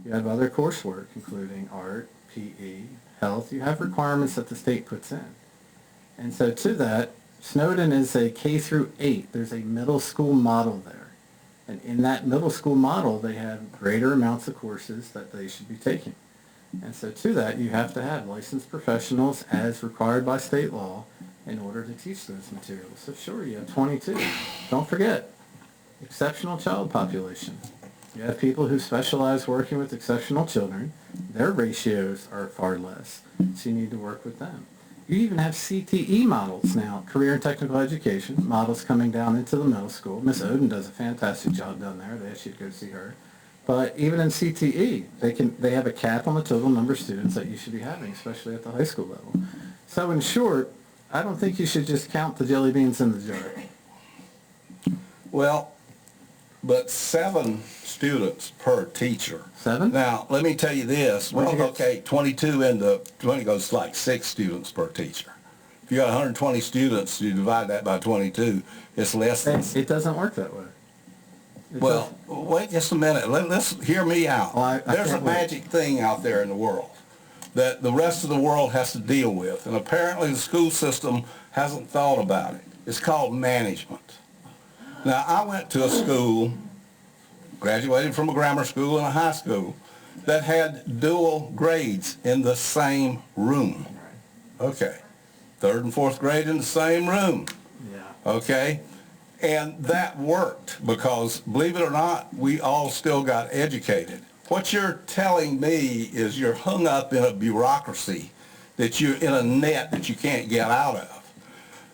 You have other coursework, including art, PE, health. You have requirements that the state puts in. And so to that, Snowden is a K through 8. There's a middle school model there. And in that middle school model, they have greater amounts of courses that they should be taking. And so to that, you have to have licensed professionals as required by state law in order to teach those materials. So sure, you have 22. Don't forget, exceptional child population. You have people who specialize working with exceptional children. Their ratios are far less, so you need to work with them. You even have CTE models now, career and technical education, models coming down into the middle school. Miss Oden does a fantastic job down there. They ask you to go see her. But even in CTE, they have a cap on the total number of students that you should be having, especially at the high school level. So in short, I don't think you should just count the jelly beans in the jar. Well, but 7 students per teacher. 7? Now, let me tell you this. What'd Well, you get? okay, 22 into 20 goes like 6 students per teacher. If you got 120 students, you divide that by 22, it's less than. It doesn't work that way. Well, wait just a minute. Let's hear me out. Well, I There's a can't wait. magic thing out there in the world that the rest of the world has to deal with, and apparently the school system hasn't thought about it. It's called management. Now, I went to a school, graduated from a grammar school and a high school, that had dual grades in the same room. Okay. 3rd and 4th grade in the same room. Yeah. Okay? And that worked because, believe it or not, we all still got educated. What you're telling me is you're hung up in a bureaucracy, that you're in a net that you can't get out of.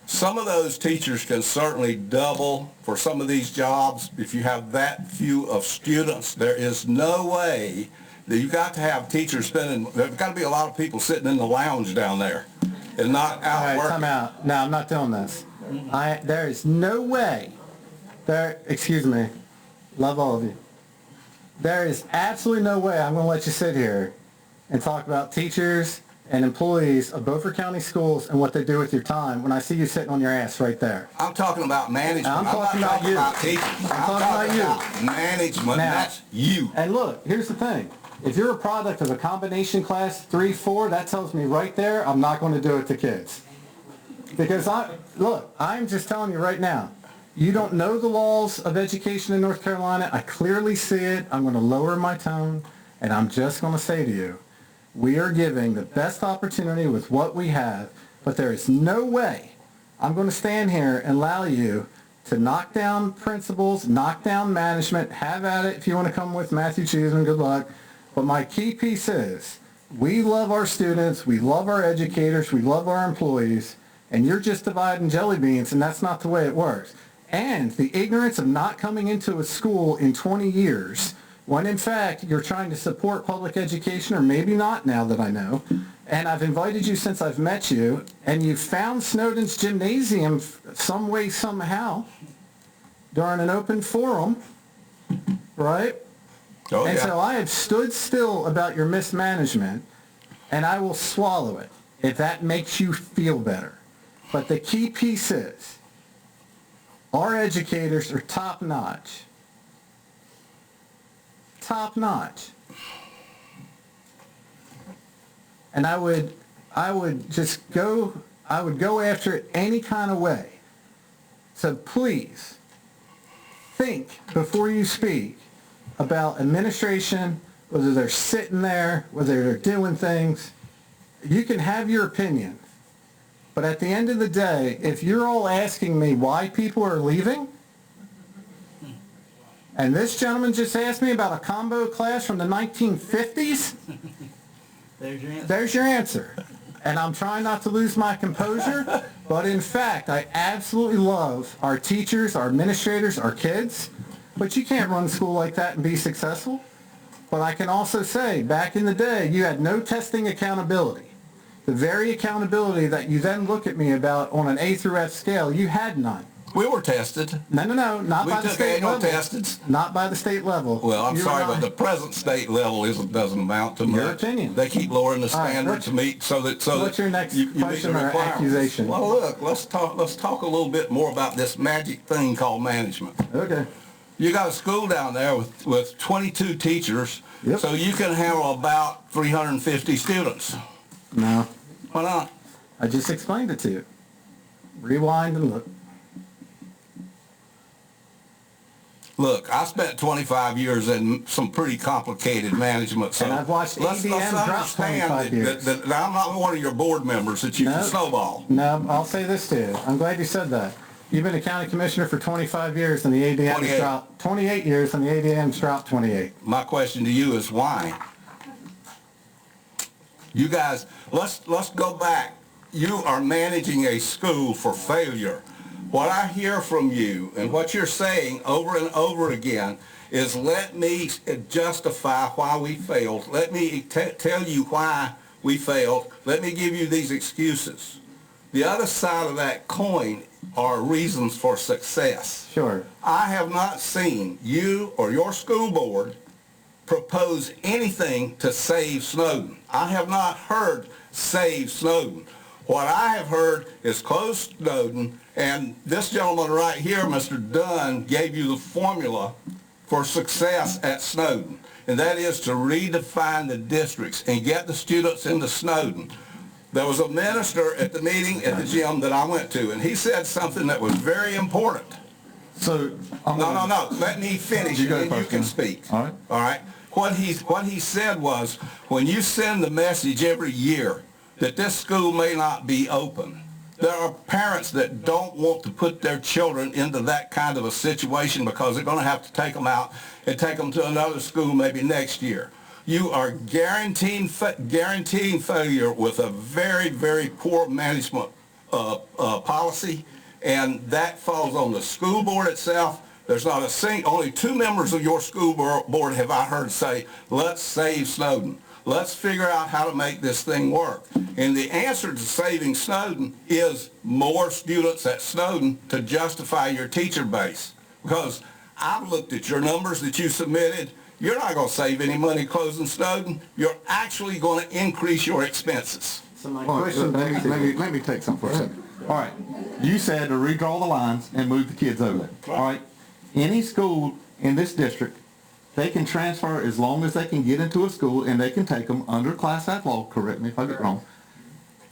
Some of those teachers can certainly double for some of these jobs. If you have that few of students, there is no way that you've got to have teachers spending, there's got to be a lot of people sitting in the lounge down there and not out All right, working. time out. No, I'm not doing this. There is no way, excuse me, love all of you. There is absolutely no way I'm going to let you sit here and talk about teachers and employees of Beaufort County Schools and what they do with your time when I see you sitting on your ass right there. I'm talking about management. I'm talking not about you. about teachers. I'm talking about you. about management. Now- That's you. And look, here's the thing. If you're a product of a combination class 3-4, that tells me right there I'm not going to do it to kids. Because I'm just telling you right now, you don't know the laws of education in North Carolina. I clearly see it. I'm going to lower my tone, and I'm just going to say to you, we are giving the best opportunity with what we have, but there is no way I'm going to stand here and allow you to knock down principals, knock down management, have at it if you want to come with Matthew Cheeseman, good luck. But my key piece is, we love our students, we love our educators, we love our employees, and you're just dividing jelly beans, and that's not the way it works. And the ignorance of not coming into a school in 20 years, when in fact you're trying to support public education, or maybe not now that I know, and I've invited you since I've met you, and you found Snowden's Gymnasium some way, somehow, during an open forum, right? Oh, And yeah. so I have stood still about your mismanagement, and I will swallow it if that makes you feel better. But the key piece is, our educators are top-notch. Top-notch. And I would go after it any kind of way. So please, think before you speak about administration, whether they're sitting there, whether they're doing things. You can have your opinion. But at the end of the day, if you're all asking me why people are leaving, and this gentleman just asked me about a combo class from the 1950s, there's your answer. And I'm trying not to lose my composure, but in fact, I absolutely love our teachers, our administrators, our kids, but you can't run school like that and be successful. But I can also say, back in the day, you had no testing accountability. The very accountability that you then look at me about on an A through F scale, you had none. We were tested. No, not We by the took state annual level. tests. Not by the state level. Well, I'm You sorry, and I- but the present state level doesn't amount to much. Your opinion. They keep lowering the All right, standard what's- to meet so that what's your next you meet the question or requirements. accusation? Well, look, let's talk a little bit more about this magic thing called management. Okay. You got a school down there with 22 teachers, Yep. so you can handle about 350 students. No, Why not? I just explained it to you. Rewind and look. Look, I spent 25 years in some pretty complicated management, so And I've watched let's ADM drop understand 25 years. that I'm not one of your board members that you can No. snowball. No, I'll say this to you. I'm glad you said that. You've been a county commissioner for 25 years and the ADM's 28. dropped, 28 years and the ADM's dropped 28. My question to you is why? You guys, let's go back. You are managing a school for failure. What I hear from you and what you're saying over and over again is let me justify why we failed. Let me tell you why we failed. Let me give you these excuses. The other side of that coin are reasons for success. Sure. I have not seen you or your school board propose anything to save Snowden. I have not heard save Snowden. What I have heard is close Snowden, and this gentleman right here, Mr. Dunn, gave you the formula for success at Snowden, and that is to redefine the districts and get the students into Snowden. There was a minister at the meeting at the gym that I went to, and he said something that was very important. So, No. Let me finish, You go and then you first, can then. speak. All right. All right? What he said was, when you send the message every year that this school may not be open, there are parents that don't want to put their children into that kind of a situation because they're going to have to take them out and take them to another school maybe next year. You are guaranteeing failure with a very, very poor management policy, and that falls on the school board itself. There's not only 2 members of your school board have I heard say, let's save Snowden. Let's figure out how to make this thing work. And the answer to saving Snowden is more students at Snowden to justify your teacher base. Because I've looked at your numbers that you submitted. You're not going to save any money closing Snowden. You're actually going to increase your expenses. So my question let me take something for a second. All right, you said to redraw the lines and move the kids over there. All right, any school in this district, they can transfer as long as they can get into a school and they can take them under Class Act law, correct me if I get wrong,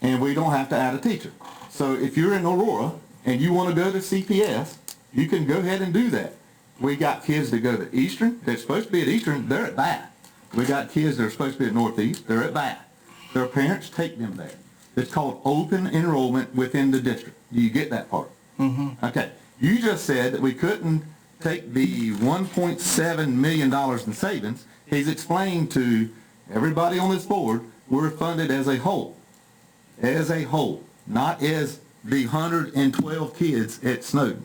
and we don't have to add a teacher. So if you're in Aurora and you want to go to CPS, you can go ahead and do that. We got kids that go to Eastern, they're supposed to be at Eastern, they're at that. We got kids that are supposed to be at Northeast, they're at that. Their parents take them there. It's called open enrollment within the district. Do you get that part? Mm-hmm. Okay. You just said that we couldn't take the $1.7 million in savings. He's explained to everybody on this board, we're funded as a whole. As a whole, not as the 112 kids at Snowden.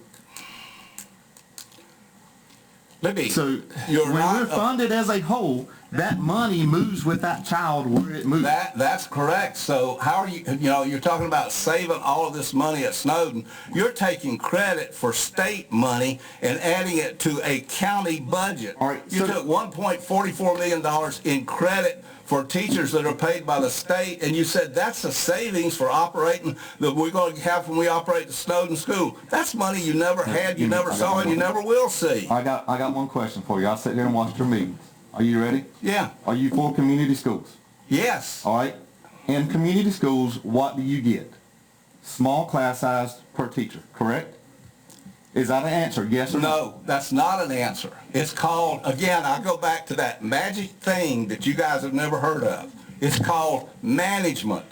So when we're funded as a whole, that money moves with that child where it moves. That's correct. So how are you're talking about saving all of this money at Snowden. You're taking credit for state money and adding it to a county budget. All right, you took $1.44 million in credit for teachers that are paid by the state, and you said that's a savings for operating that we're going to have when we operate the Snowden school. That's money you never had, you never saw, and you never will see. I got one question for you. I sit there and watch your meetings. Are you ready? Yeah. Are you for community schools? Yes. All right. In community schools, what do you get? Small class size per teacher, correct? Is that an answer, yes or no? No, that's not an answer. It's called, again, I go back to that magic thing that you guys have never heard of. It's called management.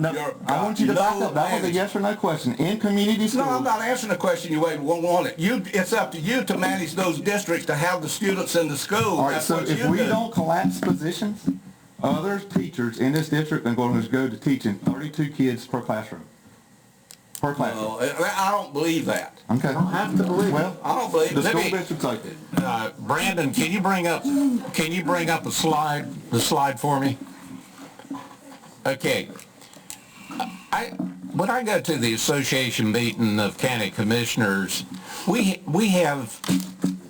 No, I want you to back up. That was a yes or no question. In community schools. No, I'm not answering the question you won't want it. It's up to you to manage those districts to have the students in the school. All right, That's so what if you we do. don't collapse positions, other teachers in this district are going to go to teaching 32 kids per classroom. Per classroom. Well, I don't believe that. Okay. I don't have to believe well, I don't believe the it. school district's like that. Brandon, can you bring up the slide for me? Okay. When I go to the association meeting of county commissioners, we have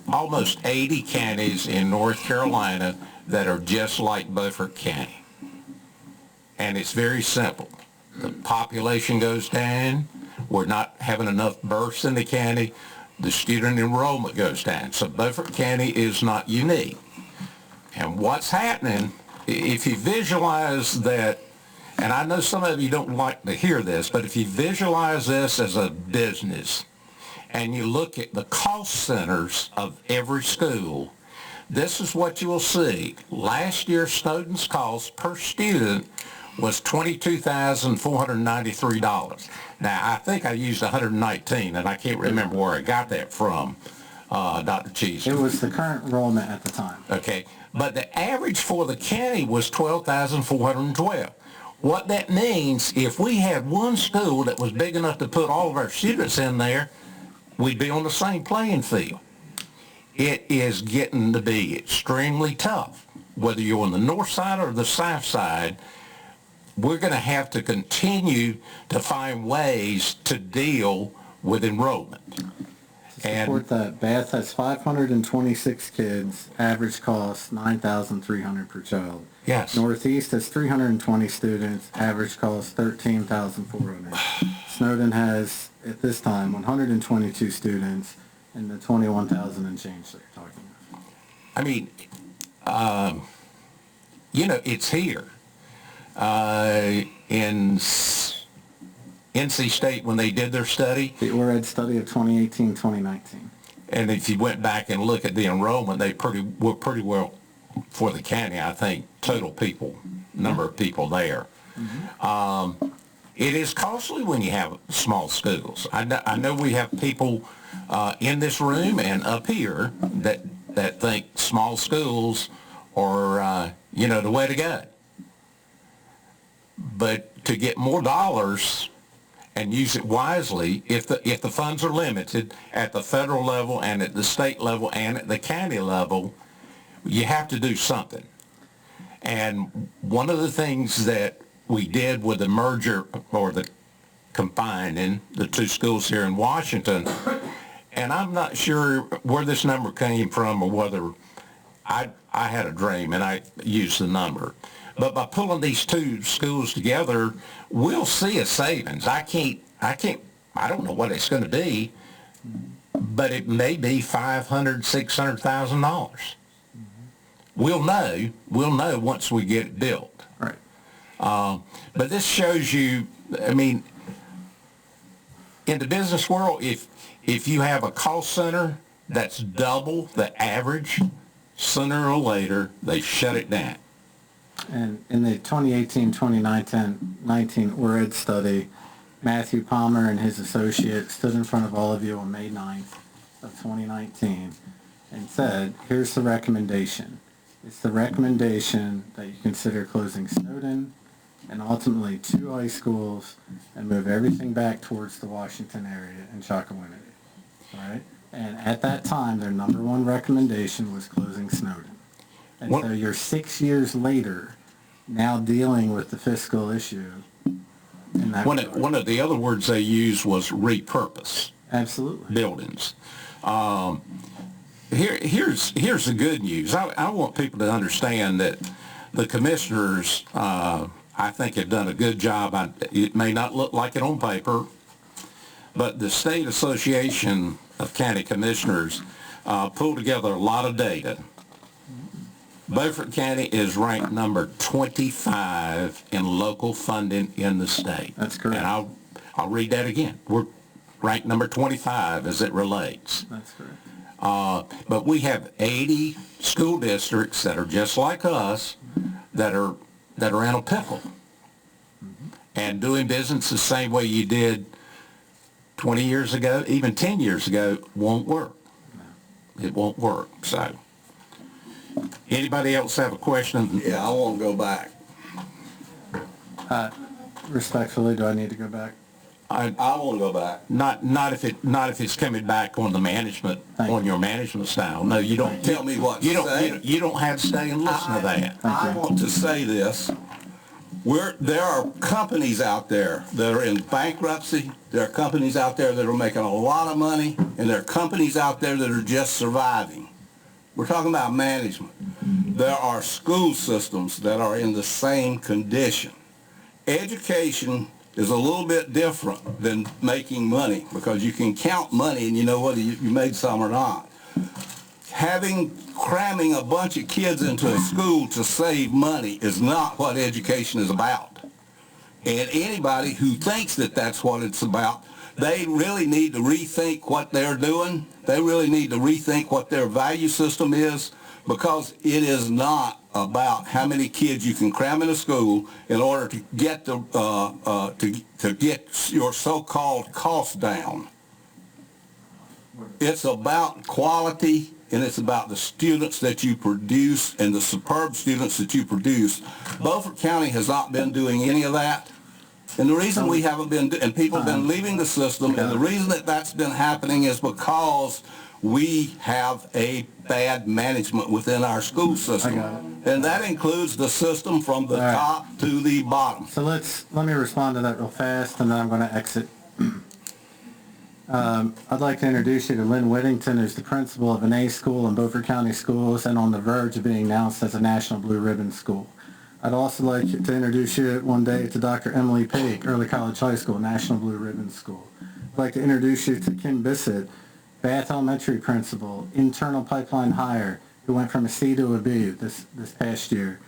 almost 80 counties in North Carolina that are just like Beaufort County. And it's very simple. The population goes down. We're not having enough births in the county. The student enrollment goes down. So Beaufort County is not unique. And what's happening, if you visualize that, and I know some of you don't like to hear this, but if you visualize this as a business and you look at the cost centers of every school, this is what you will see. Last year, Snowden's cost per student was $22,493. Now, I think I used 119, and I can't remember where I got that from, Dr. Cheese. It was the current enrollment at the time. Okay, but the average for the county was 12,412. What that means, if we had one school that was big enough to put all of our students in there, we'd be on the same playing field. It is getting to be extremely tough. Whether you're on the north side or the south side, we're going to have to continue to find ways to deal with enrollment. Support that. Bath has 526 kids, average cost $9,300 per child. Yes. Northeast has 320 students, average cost $13,400. Snowden has, at this time, 122 students and the 21,000 and change that you're talking about. I mean, it's here. In NC State, when they did their study, The ORED study of 2018-2019. and if you went back and look at the enrollment, they were pretty well for the county, I think, total number of people there. It is costly when you have small schools. I know we have people in this room and up here that think small schools are, the way to go. But to get more dollars and use it wisely, if the funds are limited at the federal level and at the state level and at the county level, you have to do something. And one of the things that we did with the merger or the combining the two schools here in Washington, and I'm not sure where this number came from or whether I had a dream and I used the number. But by pulling these two schools together, we'll see a savings. I don't know what it's going to be, but it may be $500,000, $600,000. We'll know once we get it built. Right. But this shows you, I mean, in the business world, if you have a call center that's double the average, sooner or later, they shut it down. And in the 2018-2019 ORED study, Matthew Palmer and his associate stood in front of all of you on May 9th of 2019 and said, here's the recommendation. It's the recommendation that you consider closing Snowden and ultimately 2 high schools and move everything back towards the Washington area and Chocowinity. All right? And at that time, their number one recommendation was closing Snowden. And so you're 6 years later now dealing with the fiscal issue. In that regard. One of the other words they used was repurpose Absolutely. buildings. Here's the good news. I want people to understand that the commissioners, I think, have done a good job. It may not look like it on paper, but the State Association of County Commissioners pulled together a lot of data. Beaufort County is ranked number 25 in local funding in the state. That's correct. And I'll read that again. We're ranked number 25 as it relates. That's correct. But we have 80 school districts that are just like us that are in a pickle and doing business the same way you did 20 years ago, even 10 years ago, won't work. It won't work. So, anybody else have a question? Yeah, I want to go back. Respectfully, do I need to go back? I want to go back. Not if it's coming back on the management, Thank on you. your management style. No, you don't. Tell me what You to say. you don't have to stay and listen to that. I want to say this. There are companies out there that are in bankruptcy. There are companies out there that are making a lot of money, and there are companies out there that are just surviving. We're talking about management. There are school systems that are in the same condition. Education is a little bit different than making money because you can count money and you know whether you made some or not. Cramming a bunch of kids into a school to save money is not what education is about. And anybody who thinks that that's what it's about, they really need to rethink what they're doing. They really need to rethink what their value system is because it is not about how many kids you can cram in a school in order to get to get your so-called cost down. It's about quality, and it's about the students that you produce and the superb students that you produce. Beaufort County has not been doing any of that. And the reason we haven't been, and people have been leaving the system, and the reason that that's been happening is because we have a bad management within our school system. And that includes the system from the top to the bottom. So let me respond to that real fast, and then I'm going to exit. I'd like to introduce you to Lynn Whittington, who's the principal of an A school in Beaufort County Schools and on the verge of being announced as a National Blue Ribbon School. I'd also like to introduce you one day to Dr. Emily Peak, Early College High School, National Blue Ribbon School. I'd like to introduce you to Kim Bissett, Bath Elementary principal, internal pipeline hire, who went from a C to a B this past year.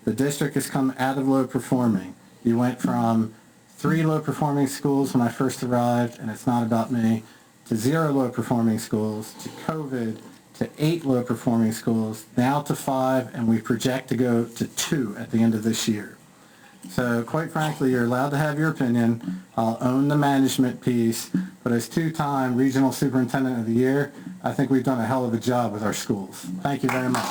The district has come out of low performing. You went from 3 low performing schools when I first arrived, and it's not about me, to 0 low performing schools, to COVID, to 8 low performing schools, now to 5, and we project to go to 2 at the end of this year. So quite frankly, you're allowed to have your opinion. I'll own the management piece, but as 2-time Regional Superintendent of the Year, I think we've done a hell of a job with our schools. Thank you very much.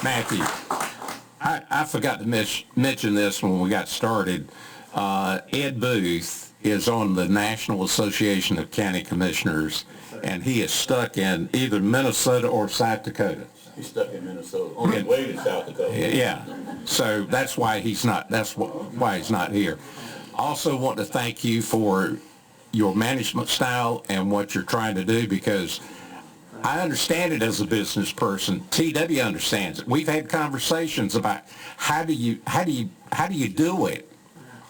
Matthew, I forgot to mention this when we got started. Ed Booth is on the National Association of County Commissioners, and he is stuck in either Minnesota or South Dakota. He's stuck in Minnesota, on his way to South Dakota. Yeah, so that's why he's not here. Also want to thank you for your management style and what you're trying to do, because I understand it as a business person. TW understands it. We've had conversations about how do you do it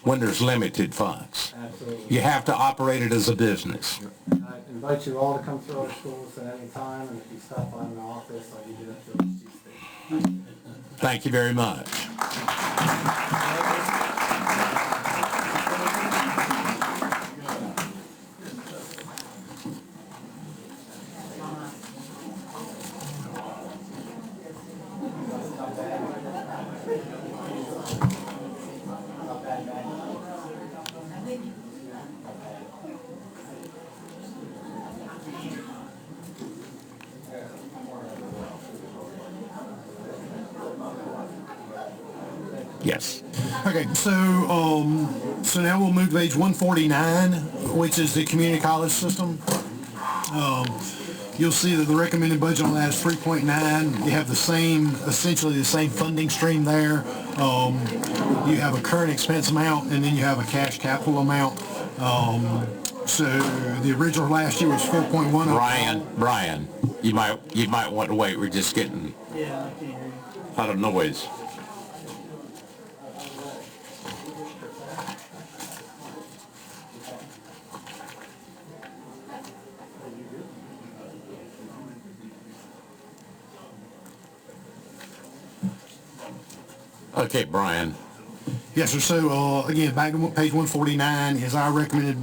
when there's limited funds. Absolutely. You have to operate it as a business. I invite you all to come through our schools at any time, and if you stop by my office, I'll give you that Phillips cheesesteak. Thank you very much. Yes. Okay, so now we'll move to page 149, which is the community college system. You'll see that the recommended budget on that is 3.9. You have essentially the same funding stream there. You have a current expense amount, and then you have a cash capital amount. So the original last year was 4.1. Brian, you might want to wait. We're just getting a lot of noise. Okay, Brian. Yes, sir. So again, back to page 149 is our recommended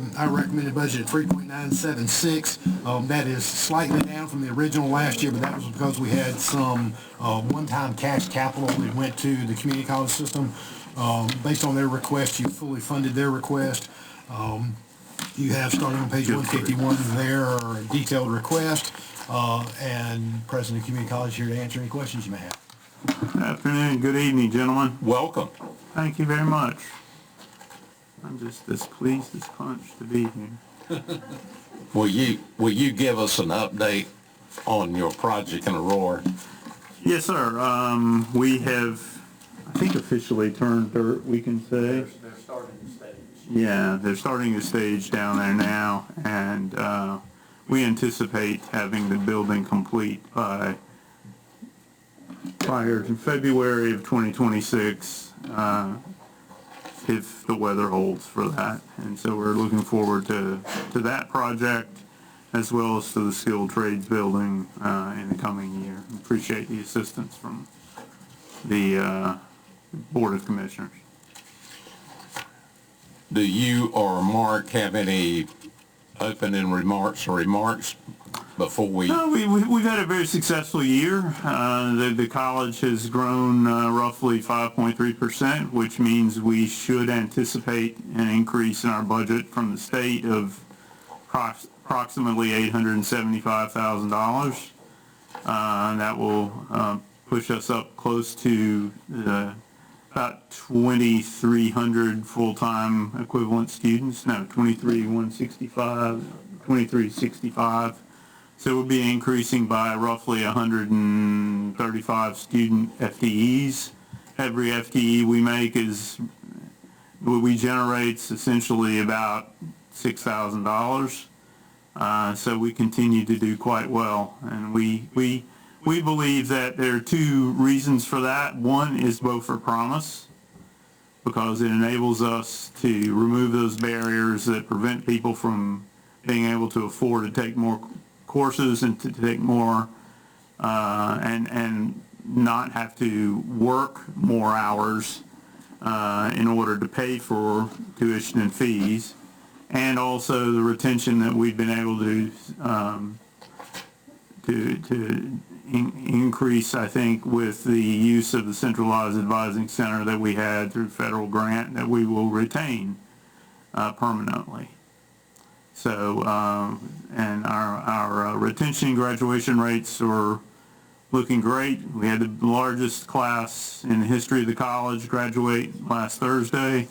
budget at 3.976. That is slightly down from the original last year, but that was because we had some one-time cash capital that went to the community college system. Based on their request, you fully funded their request. You have, starting on page 151, their detailed request, and President of Community College here to answer any questions you may have. Afternoon, good evening, gentlemen. Welcome. Thank you very much. I'm just as pleased as punch to be here. Will you give us an update on your project in Aurora? Yes, sir. We have, I think, officially turned dirt, we can say. They're starting the stage. Yeah, they're starting the stage down there now, and we anticipate having the building complete prior to February of 2026, if the weather holds for that. And so we're looking forward to that project, as well as to the skilled trades building in the coming year. Appreciate the assistance from the Board of Commissioners. Do you or Mark have any opening remarks or remarks before we? No, we've had a very successful year. The college has grown roughly 5.3%, which means we should anticipate an increase in our budget from the state of approximately $875,000. That will push us up close to about 2,300 full-time equivalent students. No, 2365. So we'll be increasing by roughly 135 student FTEs. Every FTE we make we generates essentially about $6,000. So we continue to do quite well, and we believe that there are two reasons for that. One is Beaufort Promise, because it enables us to remove those barriers that prevent people from being able to afford to take more courses and to take more and not have to work more hours in order to pay for tuition and fees, and also the retention that we've been able to increase, I think, with the use of the centralized advising center that we had through federal grant that we will retain permanently. So, and our retention and graduation rates are looking great. We had the largest class in the history of the college graduate last Thursday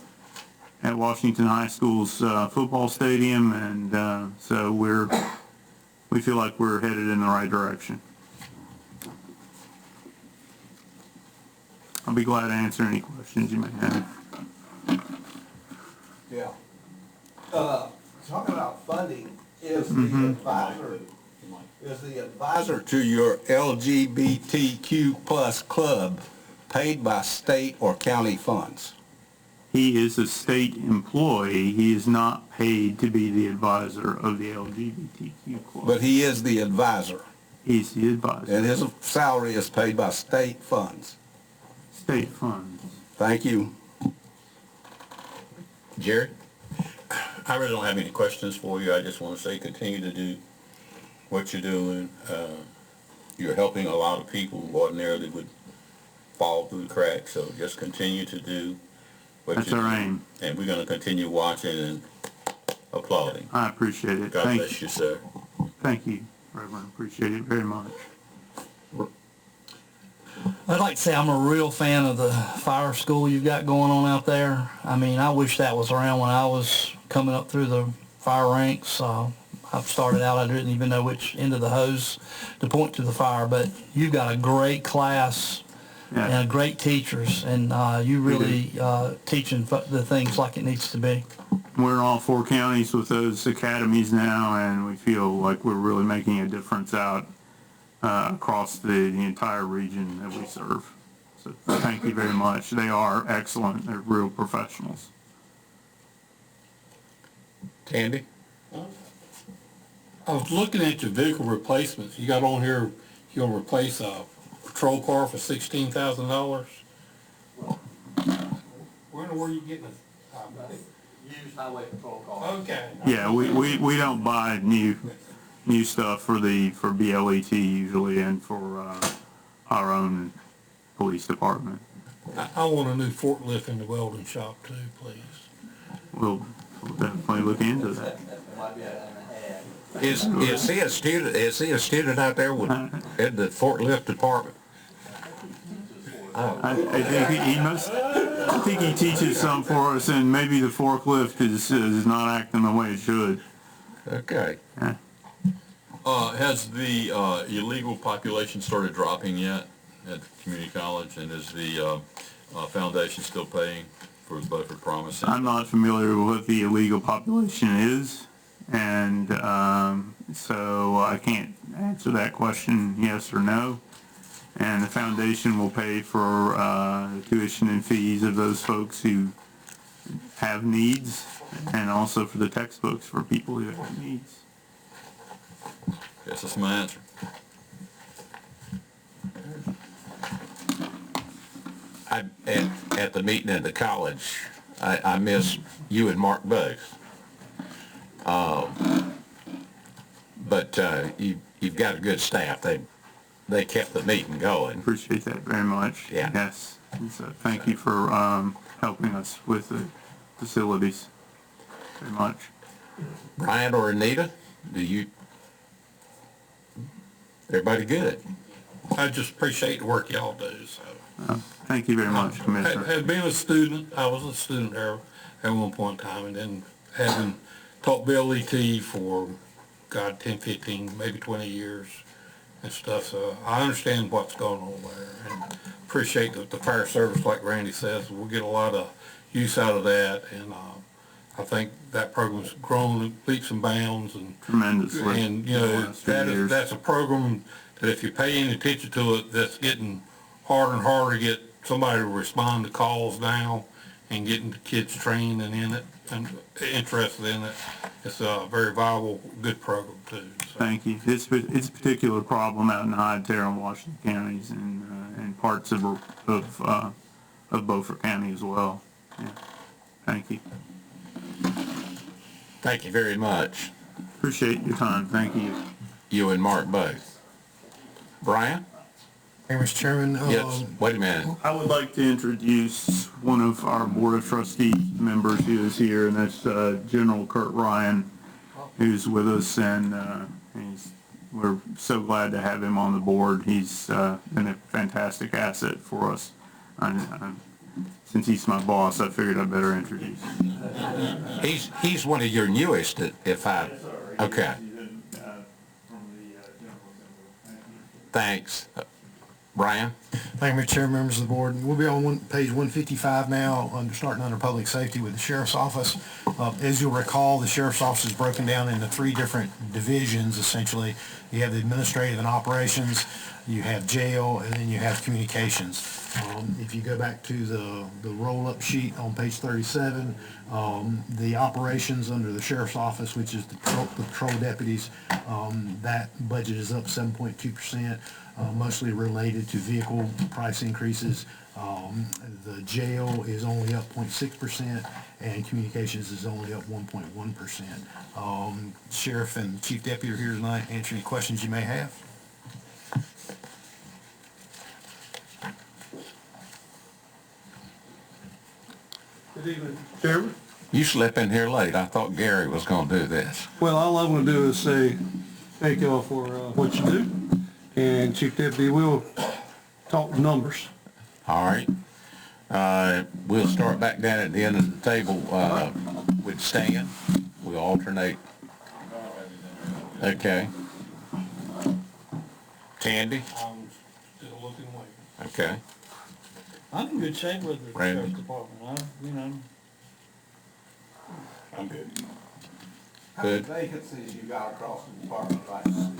at Washington High School's football stadium, and so we feel like we're headed in the right direction. I'll be glad to answer any questions you may have. Yeah. Talking about funding, is the advisor to your LGBTQ plus club paid by state or county funds? He is a state employee. He is not paid to be the advisor of the LGBTQ club. But he is the advisor, He's the advisor. and his salary is paid by state funds. State funds. Thank you. Jared? I really don't have any questions for you. I just want to say continue to do what you're doing. You're helping a lot of people who ordinarily would fall through the cracks, so just continue to do what That's you're our doing. aim. And we're going to continue watching and applauding. I appreciate it. God bless you, sir. Thank you, Reverend. Appreciate it very much. I'd like to say I'm a real fan of the fire school you've got going on out there. I mean, I wish that was around when I was coming up through the fire ranks. I've started out, I didn't even know which end of the hose to point to the fire, but you've got a great class and great teachers, and you really teaching the things like it needs to be. We're in all 4 counties with those academies now, and we feel like we're really making a difference out across the entire region that we serve. So thank you very much. They are excellent. They're real professionals. Tandy? I was looking at your vehicle replacements. You got on here, you're gonna replace a patrol car for $16,000. Where in the world are you getting this? Used highway patrol car. Okay. Yeah, we don't buy new stuff for BLET usually, and for our own police department. I want a new forklift in the welding shop too, please. We'll definitely look into that. Is he a student? Is he a student out there with in the forklift department? I think he must. I think he teaches some for us, and maybe the forklift is not acting the way it should. Okay. Yeah. Has the illegal population started dropping yet at the community college, and is the foundation still paying for Beaufort Promise? I'm not familiar with what the illegal population is, and so I can't answer that question yes or no. And the foundation will pay for the tuition and fees of those folks who have needs, and also for the textbooks for people who have needs. Yes, that's my answer. At the meeting at the college, I miss you and Mark both. but you've got a good staff. They kept the meeting going. Appreciate that very much. Yeah. Yes. And so thank you for helping us with the facilities very much. Brian or Anita, everybody good? I just appreciate the work y'all do, so. Thank you very much, Commissioner. Had been a student, I was a student there at one point in time, and then having taught Bill E.T. for, God, 10, 15, maybe 20 years and stuff, so I understand what's going on there, and appreciate the fire service, like Randy says. We'll get a lot of use out of that, and I think that program's grown leaps and bounds, and Tremendously. and, you the know, last few years. that's a program that if you pay any attention to it, that's getting harder and harder to get somebody to respond to calls now and getting the kids trained and in it and interested in it. It's a very viable, good program too. So. Thank you. It's a particular problem out in Hyde, Terre, and Washington counties and parts of Beaufort County as well. Yeah. Thank you. Thank you very much. Appreciate your time. Thank you. You and Mark both. Brian? Hey, Mr. Chairman. Yes, wait a minute. I would like to introduce one of our Board of Trustees members who is here, and that's General Kurt Ryan, who's with us, and we're so glad to have him on the board. He's been a fantastic asset for us. Since he's my boss, I figured I'd better introduce him. He's one of your newest, okay. Thanks. Brian? Thank you, Mr. Chairman, members of the board. We'll be on page 155 now, starting under public safety with the sheriff's office. As you'll recall, the sheriff's office is broken down into 3 different divisions, essentially. You have the administrative and operations, you have jail, and then you have communications. If you go back to the roll-up sheet on page 37, the operations under the sheriff's office, which is the patrol deputies, that budget is up 7.2%. Mostly related to vehicle price increases. The jail is only up 0.6%, and communications is only up 1.1%. Sheriff and Chief Deputy are here tonight to answer any questions you may have. Good evening, Chairman. You slept in here late. I thought Gary was going to do this. Well, all I'm going to do is say thank y'all for what you do, and Chief Deputy will talk numbers. All right. We'll start back down at the end of the table with Stan. We'll alternate. Okay. Tandy? I'm still looking away. Okay. I'm in good shape with the Randy? sheriff's department, I'm good. How many Good. vacancies you got across the department right now?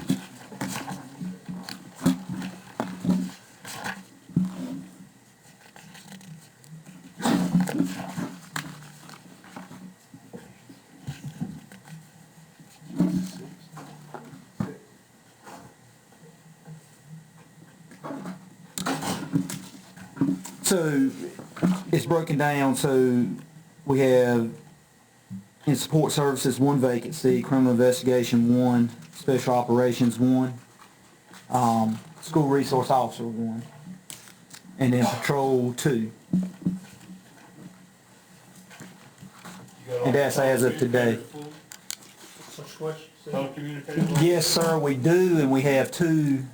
So it's broken down, so we have in support services 1 vacancy, criminal investigation 1, special operations 1, school resource officer 1, and then patrol 2. And that's as of today. Yes, sir, we do, and we have 2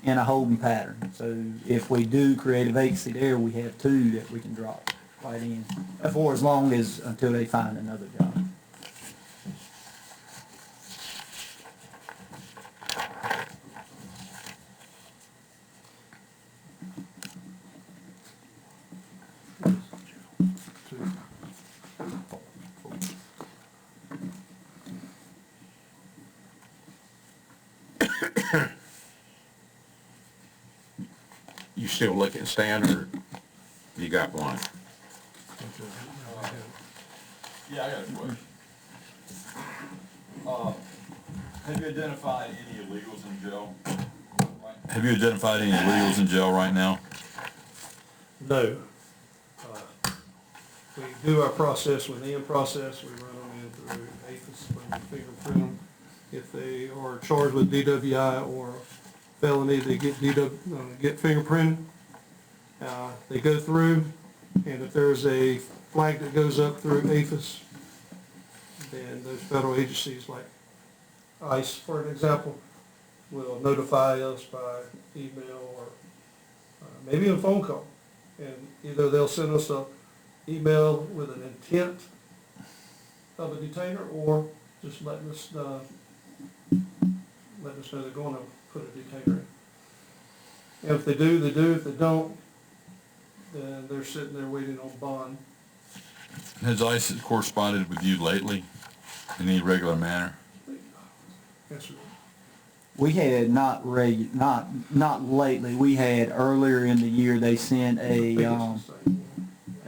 in a holding pattern. So if we do create a vacancy there, we have 2 that we can drop right in, for as long as, until they find another job. You still looking, Stan, or you got one? Yeah, I got a question. Have you identified any illegals in jail? Have you identified any illegals in jail right now? No. We do our process with the process, we run them in through APHIS, we fingerprint them, If they are charged with DWI or felony, they get get fingerprinted. They go through, and if there's a flag that goes up through APHIS, then those federal agencies like ICE, for an example, will notify us by email or maybe a phone call. And either they'll send us an email with an intent of a detainer, or just letting us know they're going to put a detainer in. And if they do, they do. If they don't, then they're sitting there waiting on bond. Has ICE corresponded with you lately in any regular manner? Yes, sir. We had not lately, we had earlier in the year, they sent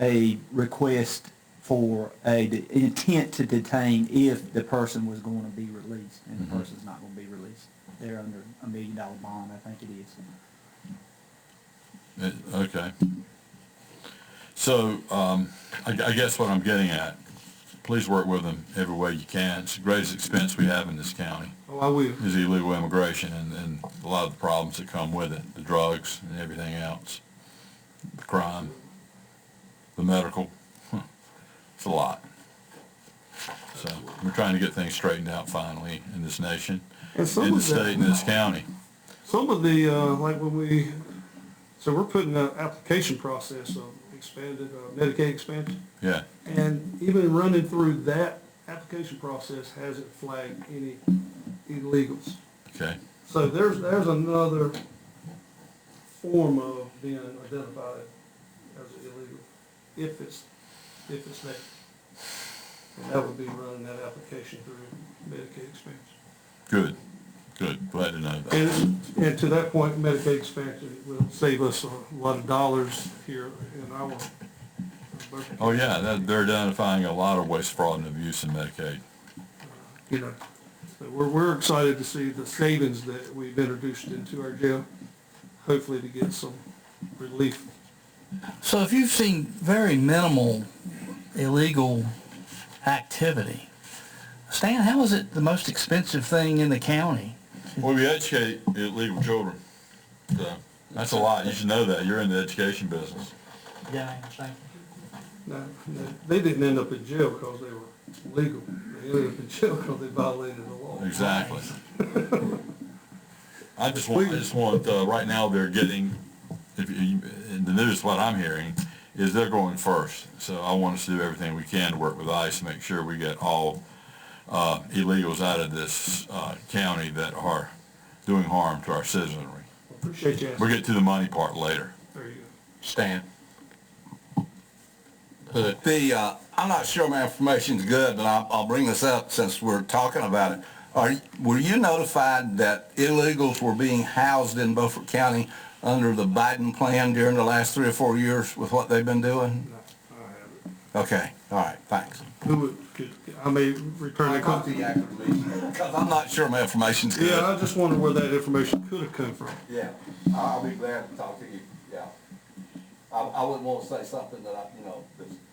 a request for the intent to detain if the person was going to be released, and the person's not going to be released. They're under $1 million bond, I think it is. Okay. So, I guess what I'm getting at, please work with them every way you can. It's the greatest expense we have in this county. Oh, I will. Is illegal immigration and a lot of the problems that come with it, the drugs and everything else, the crime, the medical. It's a lot. So we're trying to get things straightened out finally in this nation, And some in the of that- state, and this county. Some of the, like so we're putting an application process of expanded Medicaid expansion. Yeah. And even running through that application process hasn't flagged any illegals. Okay. So there's another form of being identified as illegal, if it's there. And that would be running that application through Medicaid expansion. Good. Good. Glad to know that. And to that point, Medicaid expansion will save us a lot of dollars here in our budget. Oh, yeah, they're identifying a lot of waste, fraud, and abuse in Medicaid. You know, so we're excited to see the savings that we've introduced into our jail, hopefully to get some relief. So if you've seen very minimal illegal activity, Stan, how is it the most expensive thing in the county? Well, we educate illegal children. So that's a lot. You should know that. You're in the education business. Yeah, I understand. Now, they didn't end up in jail because they were legal. They ended up in jail because they violated the law. Exactly. I just want, right now they're getting, in the news, what I'm hearing is they're going first. So I want us to do everything we can to work with ICE to make sure we get all illegals out of this county that are doing harm to our citizenry. Appreciate you asking. We'll get to the money part later. There you go. Stan? I'm not sure my information's good, but I'll bring this up since we're talking about it. Were you notified that illegals were being housed in Beaufort County under the Biden plan during the last 3 or 4 years with what they've been doing? No, I haven't. Okay, all right, thanks. I may return that call. Because I'm not sure my information's good. Yeah, I just wonder where that information could have come from. Yeah, I'll be glad to talk to you, yeah. I wouldn't want to say something that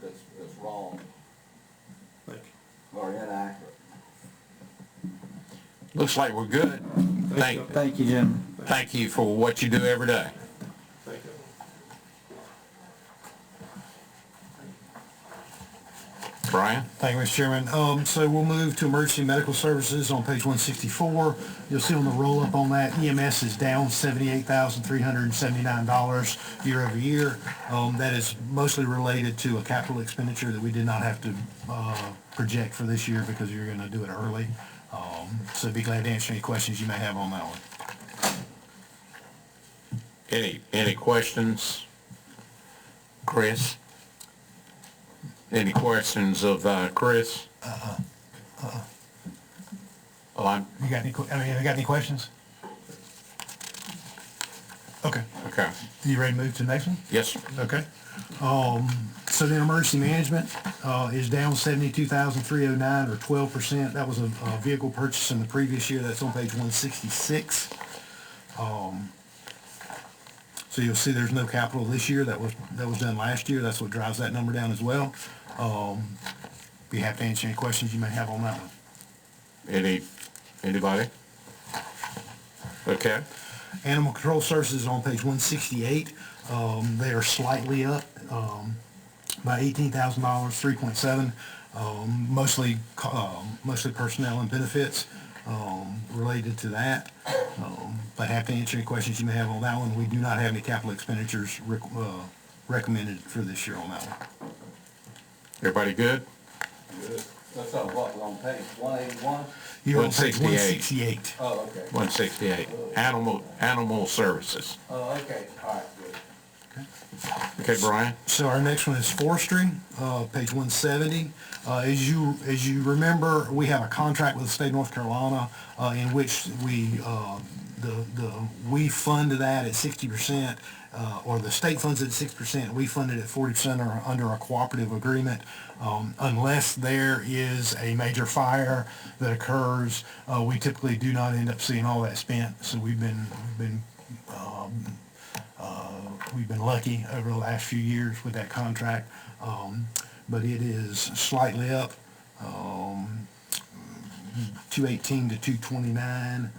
that's wrong Thank you. or inaccurate. Looks like we're good. Thank you, Jim. Thank you for what you do every day. Thank you. Brian? Thank you, Mr. Chairman. So we'll move to emergency medical services on page 164. You'll see on the roll-up on that, EMS is down $78,379 year over year. That is mostly related to a capital expenditure that we did not have to project for this year because you're going to do it early. So be glad to answer any questions you may have on that one. Any questions? Chris? Any questions of Chris? Oh, You got any questions? Okay. okay. You ready to move to the next one? Yes, sir. Okay. So then emergency management is down $72,309 or 12%. That was a vehicle purchase in the previous year. That's on page 166. So you'll see there's no capital this year. That was done last year. That's what drives that number down as well. Be happy to answer any questions you may have on that one. Any Anybody? Okay. Animal Control Services on page 168. They are slightly up by $18,000, 3.7, mostly personnel and benefits related to that. But happy to answer any questions you may have on that one. We do not have any capital expenditures recommended for this year on that one. Everybody good? That's on what, on page 181? You're on page 168. 168. Oh, okay. 168. Animal services. Oh, okay, all right, good. Okay, Brian? So our next one is forestry, page 170. As you remember, we have a contract with the state of North Carolina in which we fund that at 60%, or the state funds it at 6%. We fund it at 40% or under a cooperative agreement. Unless there is a major fire that occurs, we typically do not end up seeing all that spent. So we've been lucky over the last few years with that contract, but it is slightly up, 218 to 229,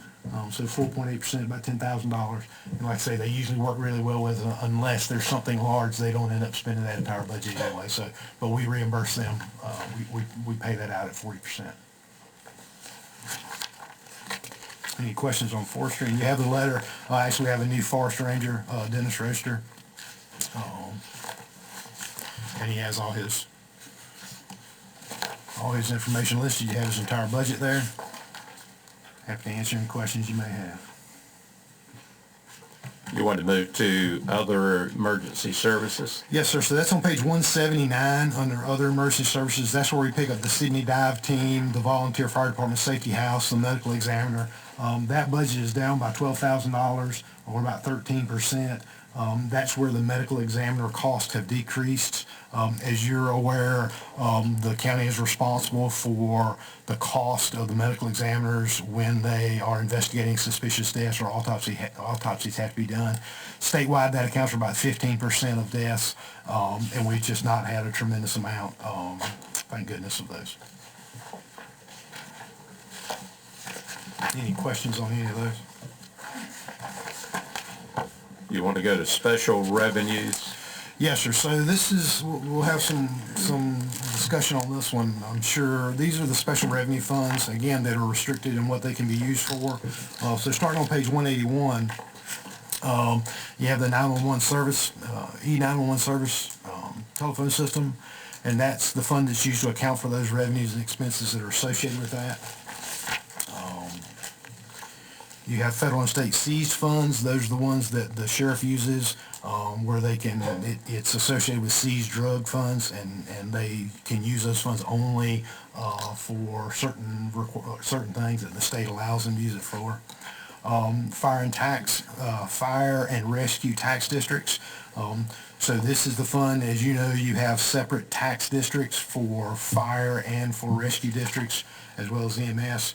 so 4.8%, about $10,000. And like I say, they usually work really well with it unless there's something large. They don't end up spending that entire budget anyway. So, but we reimburse them. We pay that out at 40%. Any questions on forestry? And you have the letter. Actually, we have a new forest ranger, Dennis Roaster. And he has all his information listed. You have his entire budget there. Happy to answer any questions you may have. You want to move to other emergency services? Yes, sir. So that's on page 179 under other emergency services. That's where we pick up the Sydney Dive Team, the Volunteer Fire Department Safety House, the medical examiner. That budget is down by $12,000 or about 13%. That's where the medical examiner costs have decreased. As you're aware, the county is responsible for the cost of the medical examiners when they are investigating suspicious deaths or autopsies have to be done. Statewide, that accounts for about 15% of deaths, and we've just not had a tremendous amount, thank goodness, of those. Any questions on any of those? You want to go to special revenues? Yes, sir. So this is, we'll have some discussion on this one, I'm sure. These are the special revenue funds, again, that are restricted in what they can be used for. So starting on page 181, you have the 911 service, E911 service telephone system, and that's the fund that's used to account for those revenues and expenses that are associated with that. You have federal and state seized funds. Those are the ones that the sheriff uses where they can, it's associated with seized drug funds, and they can use those funds only for certain things that the state allows them to use it for. Fire and rescue tax districts. So this is the fund, as you know, you have separate tax districts for fire and for rescue districts, as well as EMS.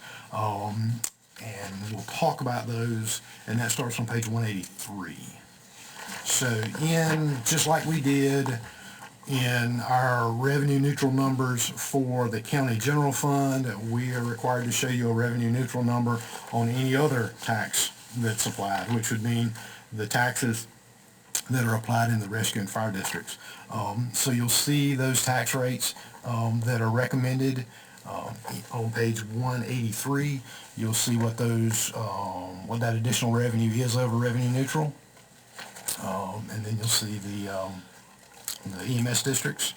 And we'll talk about those, and that starts on page 183. So just like we did in our revenue neutral numbers for the county general fund, we are required to show you a revenue neutral number on any other tax that's applied, which would mean the taxes that are applied in the rescue and fire districts. So you'll see those tax rates that are recommended on page 183. You'll see what what that additional revenue is over revenue neutral, and then you'll see the EMS districts.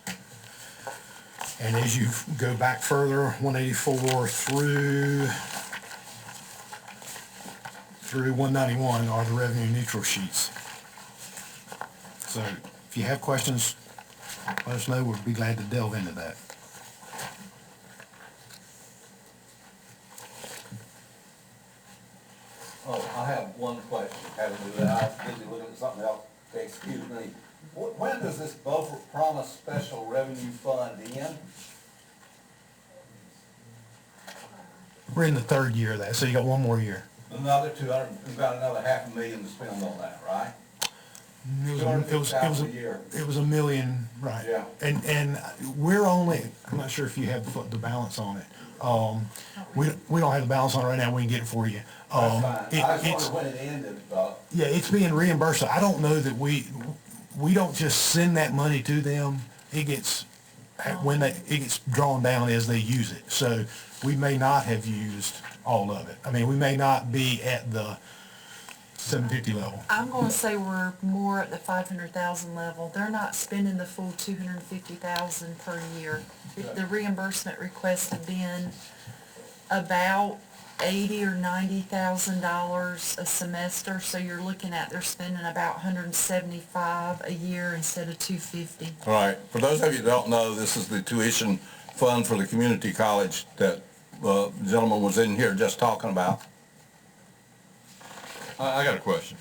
And as you go back further, 184 through 191 are the revenue neutral sheets. So if you have questions, let us know. We'll be glad to delve into that. Oh, I have one question having to do with that. I was busy looking at something else. Excuse me. When does this Beaufort Promise Special Revenue Fund end? We're in the third year of that, so you got one more year. Another 200, we've got another $500,000 to spend on that, right? It was $250,000 a year. It was $1 million, right? Yeah. And we're only, I'm not sure if you have the balance on it. We don't have the balance on it right now, we can get it for you. It's- when it ended, Yeah, it's being reimbursed. I don't know that we don't just send that money to them. It gets, it gets drawn down as they use it. So we may not have used all of it. I mean, we may not be at the 750 level. I'm gonna say we're more at the 500,000 level. They're not spending the full 250,000 per year. The reimbursement requests have been about $80,000 or $90,000 a semester, so you're looking at they're spending about 175 a year instead of 250. All right, for those of you that don't know, this is the tuition fund for the community college that the gentleman was in here just talking about. I got a question.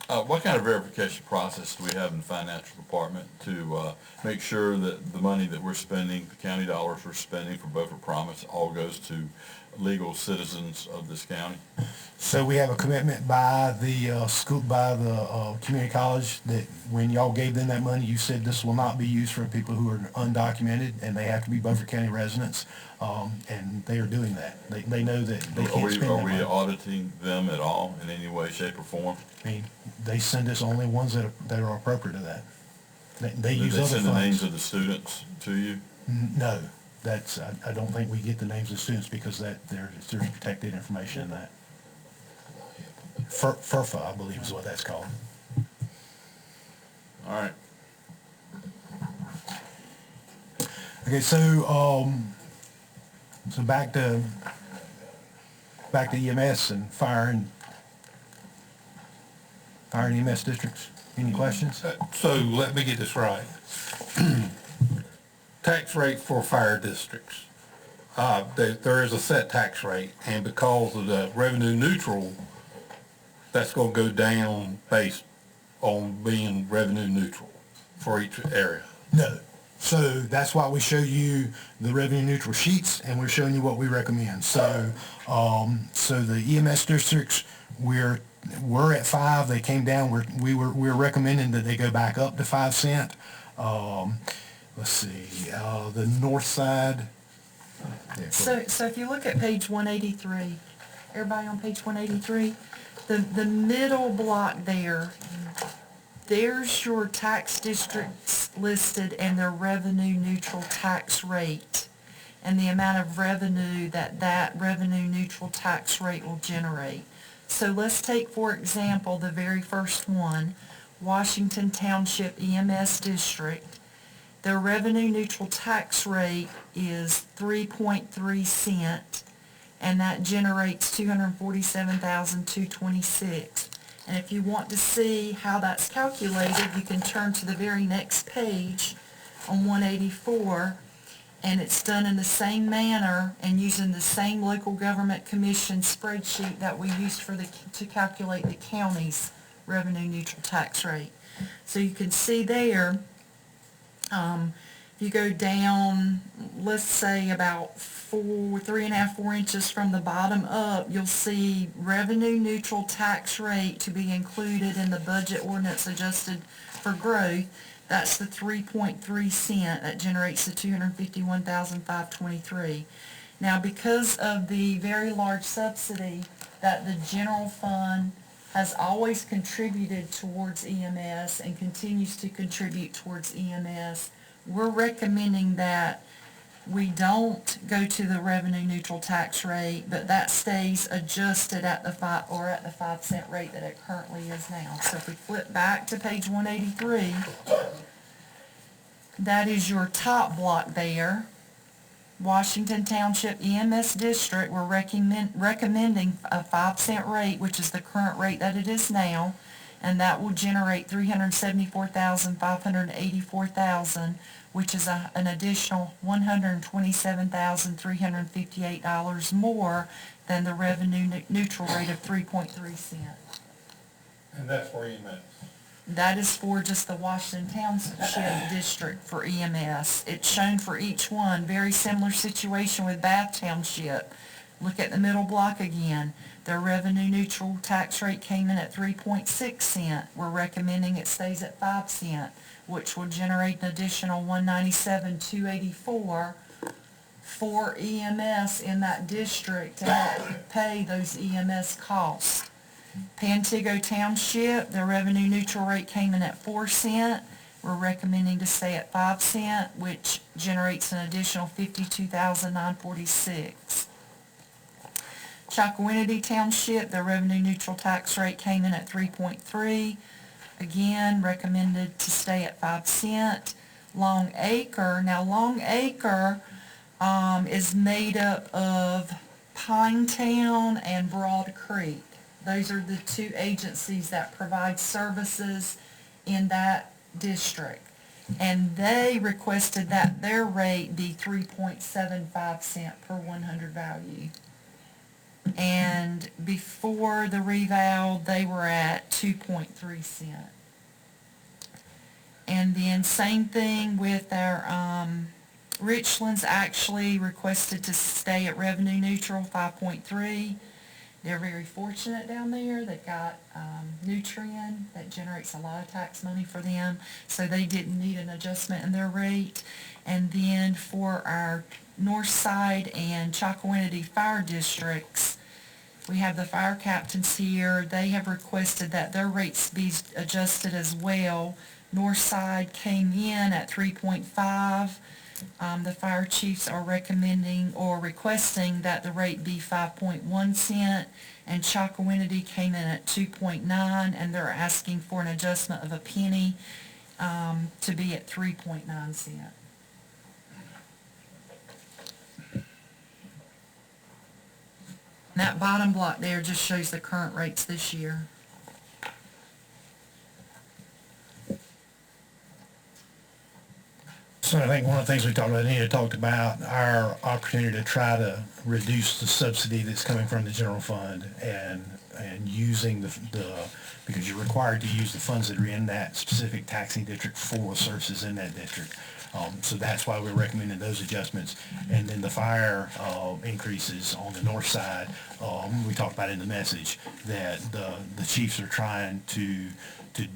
What kind of verification process do we have in the financial department to make sure that the money that we're spending, the county dollars we're spending for Beaufort Promise, all goes to legal citizens of this county? So we have a commitment by the school, by the community college, that when y'all gave them that money, you said this will not be used for people who are undocumented, and they have to be Beaufort County residents, and they are doing that. They know that they can't spend that Are we money. auditing them at all in any way, shape, or form? I mean, they send us only ones that are appropriate to that. They Did use they other send the names funds. of the students to you? No, that's, I don't think we get the names of students because there's protected information in that. FERPA, I believe is what that's called. All right. Okay, so back to EMS and fire and EMS districts. Any questions? So let me get this right. Tax rate for fire districts. There is a set tax rate, and because of the revenue neutral, that's gonna go down based on being revenue neutral for each area. No. So that's why we show you the revenue neutral sheets, and we're showing you what we recommend. So, so the EMS districts, we're at 5. They came down. We're recommending that they go back up to 5 cent. Let's see, the north side. So if you look at page 183, everybody on page 183, the middle block there's your tax districts listed and their revenue neutral tax rate and the amount of revenue that revenue neutral tax rate will generate. So let's take, for example, the very first one, Washington Township EMS District. Their revenue neutral tax rate is 3.3 cent, and that generates $247,226. And if you want to see how that's calculated, you can turn to the very next page on 184, and it's done in the same manner and using the same local government commission spreadsheet that we used to calculate the county's revenue neutral tax rate. So you can see there, you go down, let's say about 3.5, 4 inches from the bottom up, you'll see revenue neutral tax rate to be included in the budget ordinance adjusted for growth. That's the 3.3 cent that generates the $251,523. Now, because of the very large subsidy that the general fund has always contributed towards EMS and continues to contribute towards EMS, we're recommending that we don't go to the revenue neutral tax rate, but that stays adjusted at the 5 cent rate that it currently is now. So if we flip back to page 183, that is your top block there. Washington Township EMS District, we're recommending a 5 cent rate, which is the current rate that it is now, and that will generate $374,584,000, which is an additional $127,358 more than the revenue neutral rate of 3.3 cent. And that's for EMS. That is for just the Washington Township District for EMS. It's shown for each one. Very similar situation with Bath Township. Look at the middle block again. Their revenue neutral tax rate came in at 3.6 cent. We're recommending it stays at 5 cent, which will generate an additional $197,284 for EMS in that district to help pay those EMS costs. Pantego Township, their revenue neutral rate came in at 4 cents. We're recommending to stay at 5 cents, which generates an additional $52,946. Chocowinity Township, their revenue neutral tax rate came in at 3.3. Again, recommended to stay at 5 cents. Long Acre, now Long Acre is made up of Pinetown and Broad Creek. Those are the two agencies that provide services in that district. And they requested that their rate be 3.75 cents per 100 value. And before the reval, they were at 2.3 cents. And then same thing with our Richlands actually requested to stay at revenue neutral, 5.3. They're very fortunate down there. They've got Nutrien that generates a lot of tax money for them, so they didn't need an adjustment in their rate. And then for our Northside and Chocowinity fire districts, we have the fire captains here. They have requested that their rates be adjusted as well. Northside came in at 3.5. The fire chiefs are recommending or requesting that the rate be 5.1 cents, and Chocowinity came in at 2.9, and they're asking for an adjustment of a penny to be at 3.9 cents. And that bottom block there just shows the current rates this year. So I think one of the things we talked about, Anita talked about our opportunity to try to reduce the subsidy that's coming from the general fund and using the because you're required to use the funds that are in that specific taxing district for services in that district. So that's why we're recommending those adjustments. And then the fire increases on the north side, we talked about in the message that the chiefs are trying to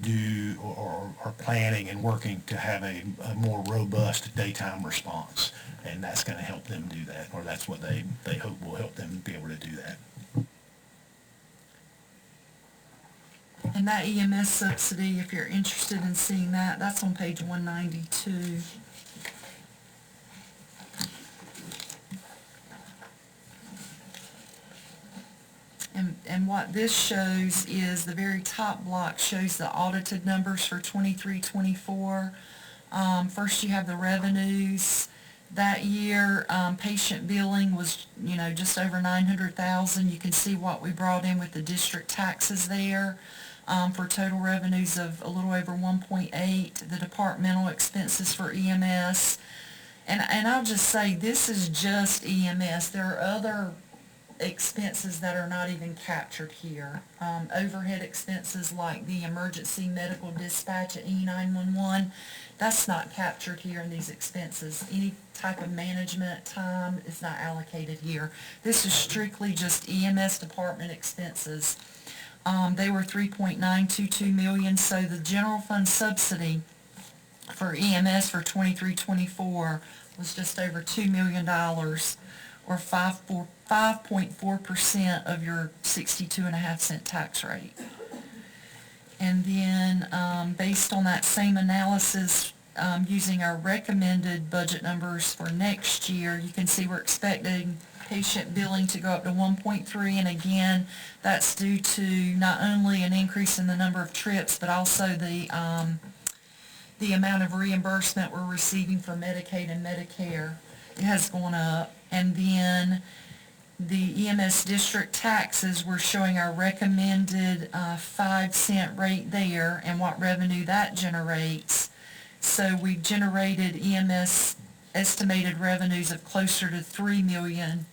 do or are planning and working to have a more robust daytime response. And that's going to help them do that, or that's what they hope will help them be able to do that. And that EMS subsidy, if you're interested in seeing that, that's on page 192. And what this shows is the very top block shows the audited numbers for 23-24. First you have the revenues. That year, patient billing was, just over 900,000. You can see what we brought in with the district taxes there. For total revenues of a little over 1.8, the departmental expenses for EMS. And I'll just say, this is just EMS. There are other expenses that are not even captured here. Overhead expenses like the emergency medical dispatch at E911, that's not captured here in these expenses. Any type of management time is not allocated here. This is strictly just EMS department expenses. They were 3.922 million, so the general fund subsidy for EMS for 23-24 was just over $2 million, or 5.4% of your 62.5-cent tax rate. And then based on that same analysis, using our recommended budget numbers for next year, you can see we're expecting patient billing to go up to 1.3, and again, that's due to not only an increase in the number of trips, but also the amount of reimbursement we're receiving for Medicaid and Medicare. It has gone up. And then the EMS district taxes, we're showing our recommended 5-cent rate there and what revenue that generates. So we generated EMS estimated revenues of closer to $3 million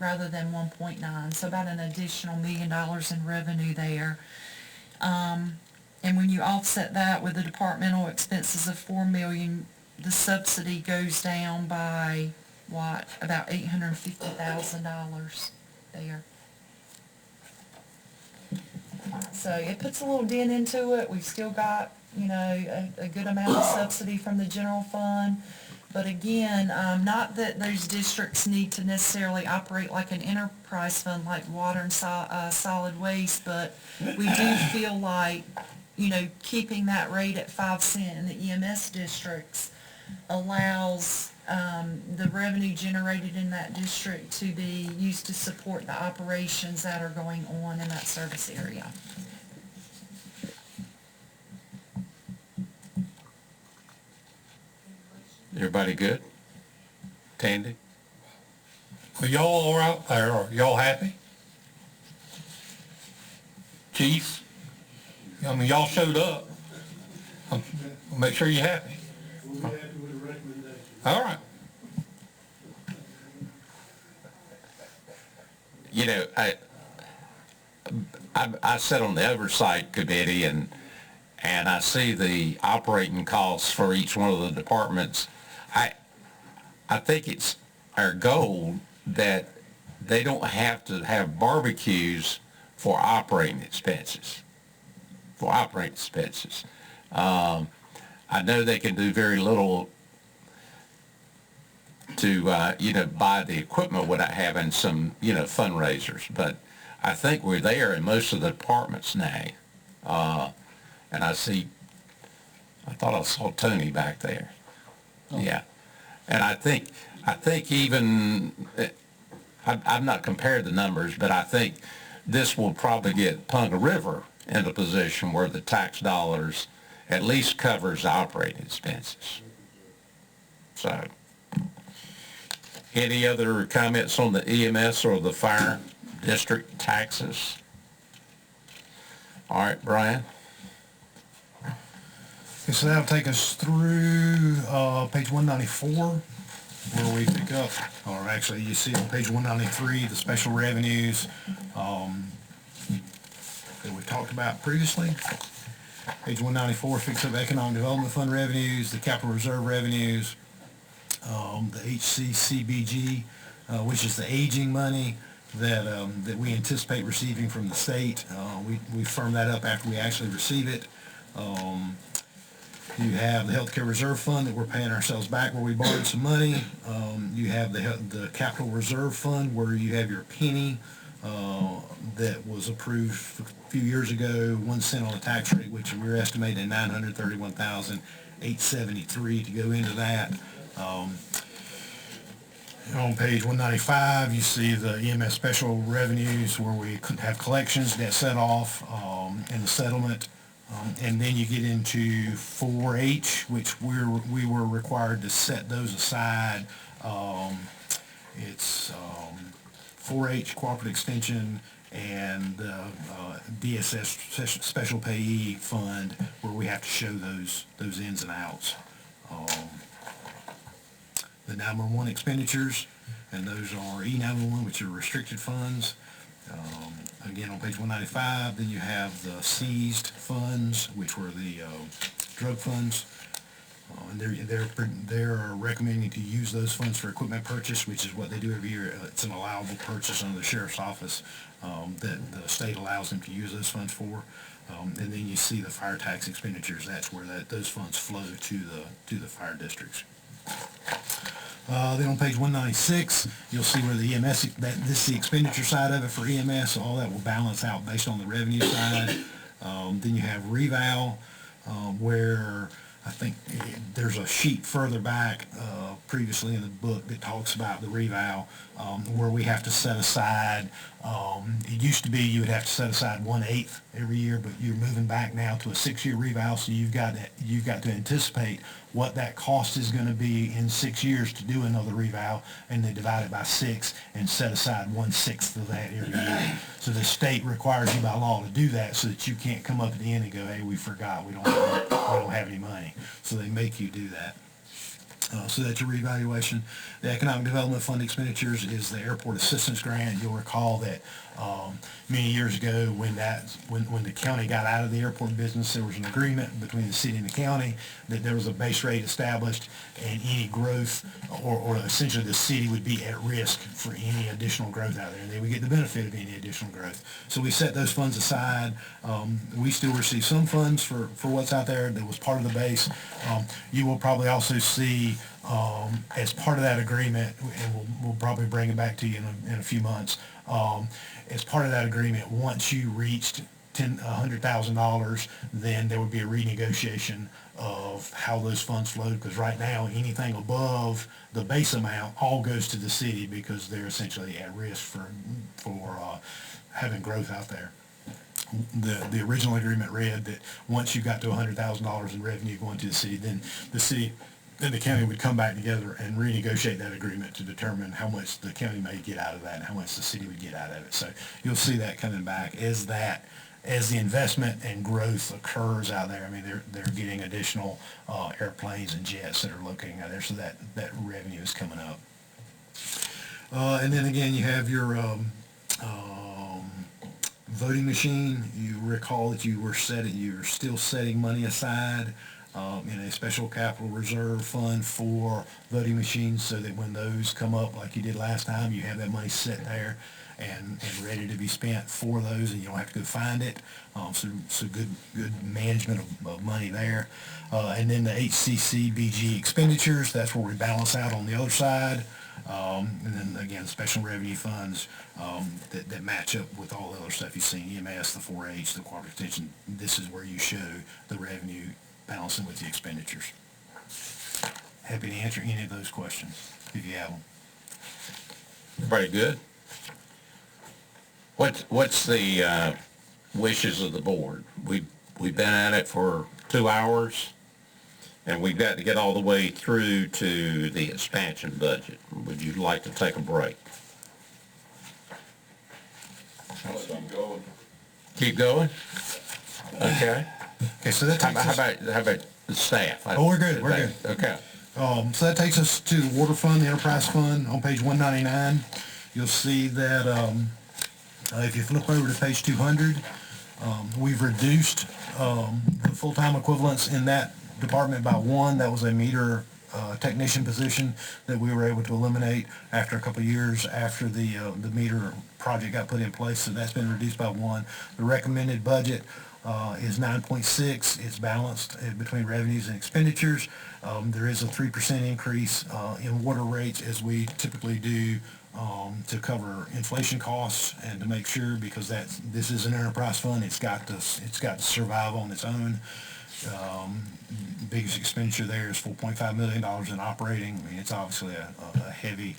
rather than 1.9, so about an additional $1 million in revenue there. And when you offset that with the departmental expenses of $4 million, the subsidy goes down by what, about $850,000 there. So it puts a little dent into it. We've still got, a good amount of subsidy from the general fund, But again, not that those districts need to necessarily operate like an enterprise fund like water and solid waste, but we do feel like, you know, keeping that rate at 5 cents in the EMS districts allows the revenue generated in that district to be used to support the operations that are going on in that service area. Everybody good? Tandy? Are y'all all right there? Are y'all happy? Chiefs? I mean, y'all showed up. Make sure you're happy. All right. You know, I sit on the oversight committee and I see the operating costs for each one of the departments. I think it's our goal that they don't have to have barbecues for operating expenses. I know they can do very little to, you know, buy the equipment without having some, you know, fundraisers. But I think we're there in most of the departments now. And I thought I saw Tony back there. Oh. Yeah. And I think even, I've not compared the numbers, but I think this will probably get Punga River in a position where the tax dollars at least covers the operating expenses. So, any other comments on the EMS or the fire district taxes? All right, Brian? Okay, so that'll take us through page 194, where we pick up, or actually you see on page 193, the special revenues that we talked about previously. Page 194 picks up economic development fund revenues, the capital reserve revenues, the HCCBG, which is the aging money that we anticipate receiving from the state. We firm that up after we actually receive it. You have the healthcare reserve fund that we're paying ourselves back where we borrowed some money. You have the capital reserve fund where you have your penny that was approved a few years ago, 1 cent on the tax rate, which we're estimating $931,873 to go into that. On page 195, you see the EMS special revenues where we have collections, debt set off, and the settlement. And then you get into 4H, which we were required to set those aside. It's 4H Cooperative Extension and DSS Special Payee Fund, where we have to show those ins and outs. The 911 expenditures, and those are E911, which are restricted funds. Again, on page 195, then you have the seized funds, which were the drug funds. And they're recommending to use those funds for equipment purchase, which is what they do every year. It's an allowable purchase under the sheriff's office that the state allows them to use those funds for. And then you see the fire tax expenditures. That's where those funds flow to the fire districts. Then on page 196, you'll see where the EMS, this is the expenditure side of it for EMS, so all that will balance out based on the revenue side. Then you have reval, where I think there's a sheet further back previously in the book that talks about the reval, where we have to set aside, it used to be you would have to set aside 1/8 every year, but you're moving back now to a 6-year reval, so you've got to anticipate what that cost is going to be in 6 years to do another reval, and then divide it by 6 and set aside 1/6 of that every year. So the state requires you by law to do that, so that you can't come up at the end and go, hey, we forgot, we don't have any money. So they make you do that. So that's your revaluation. The Economic Development Fund expenditures is the airport assistance grant. You'll recall that Many years ago, when the county got out of the airport business, there was an agreement between the city and the county that there was a base rate established, and any growth, or essentially the city would be at risk for any additional growth out there, and they would get the benefit of any additional growth. So we set those funds aside. We still receive some funds for what's out there that was part of the base. You will probably also see, as part of that agreement, and we'll probably bring it back to you in a few months, as part of that agreement, once you reached $100,000, then there would be a renegotiation of how those funds flowed, because right now, anything above the base amount all goes to the city because they're essentially at risk for having growth out there. The original agreement read that once you got to $100,000 in revenue going to the city, then the county would come back together and renegotiate that agreement to determine how much the county may get out of that and how much the city would get out of it. So you'll see that coming back as the investment and growth occurs out there. I mean, they're getting additional airplanes and jets that are locating out there, so that revenue is coming up. And then again, you have your voting machine. You recall that you're still setting money aside in a special capital reserve fund for voting machines, so that when those come up like you did last time, you have that money set there and ready to be spent for those, and you don't have to go find it. So good management of money there. And then the HCCBG expenditures, that's where we balance out on the other side. And then again, special revenue funds that match up with all the other stuff you've seen, EMS, the 4-H, the cooperative extension. This is where you show the revenue balancing with the expenditures. Happy to answer any of those questions if you have them. Very good. What's the wishes of the board? We've been at it for 2 hours, and we've got to get all the way through to the expansion budget. Would you like to take a break? Keep going. Keep going? Okay. Okay, so that takes us... How about the staff? Oh, we're good. Okay. So that takes us to the water fund, the enterprise fund, on page 199. You'll see that if you flip over to page 200, we've reduced the full-time equivalents in that department by one. That was a meter technician position that we were able to eliminate after a couple of years after the meter project got put in place. So that's been reduced by one. The recommended budget is 9.6. It's balanced between revenues and expenditures. There is a 3% increase in water rates, as we typically do, to cover inflation costs and to make sure, because this is an enterprise fund. It's got to survive on its own. Biggest expenditure there is $4.5 million in operating. I mean, it's obviously a heavy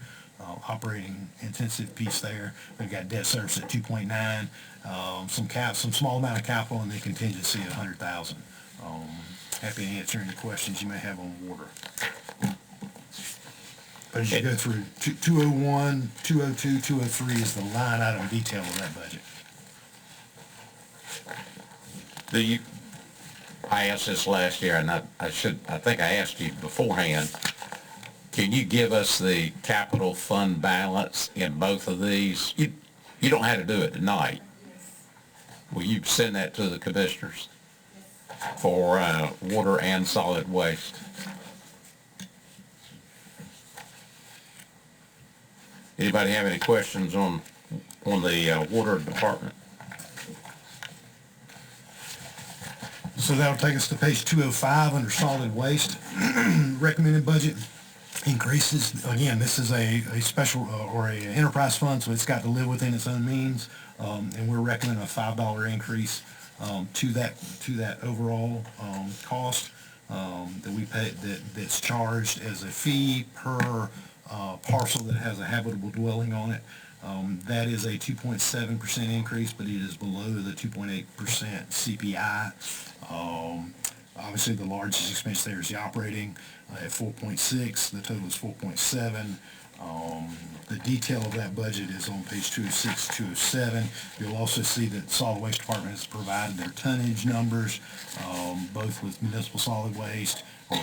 operating intensive piece there. We've got debt service at 2.9, some small amount of capital, and then contingency at 100,000. Happy to answer any questions you may have on water. But as you go through, 201, 202, 203 is the line item detail of that budget. I asked this last year, and I think I asked you beforehand. Can you give us the capital fund balance in both of these? You don't have to do it tonight. Will you send that to the commissioners for water and solid waste? Anybody have any questions on the water department? So that'll take us to page 205 under solid waste. Recommended budget increases. Again, this is a special or a enterprise fund, so it's got to live within its own means, and we're recommending a $5 increase to that overall cost that we pay, that's charged as a fee per parcel that has a habitable dwelling on it. That is a 2.7% increase, but it is below the 2.8% CPI. Obviously, the largest expense there is the operating at 4.6. The total is 4.7. The detail of that budget is on page 206, 207. You'll also see that the Solid Waste Department has provided their tonnage numbers, both with municipal solid waste, or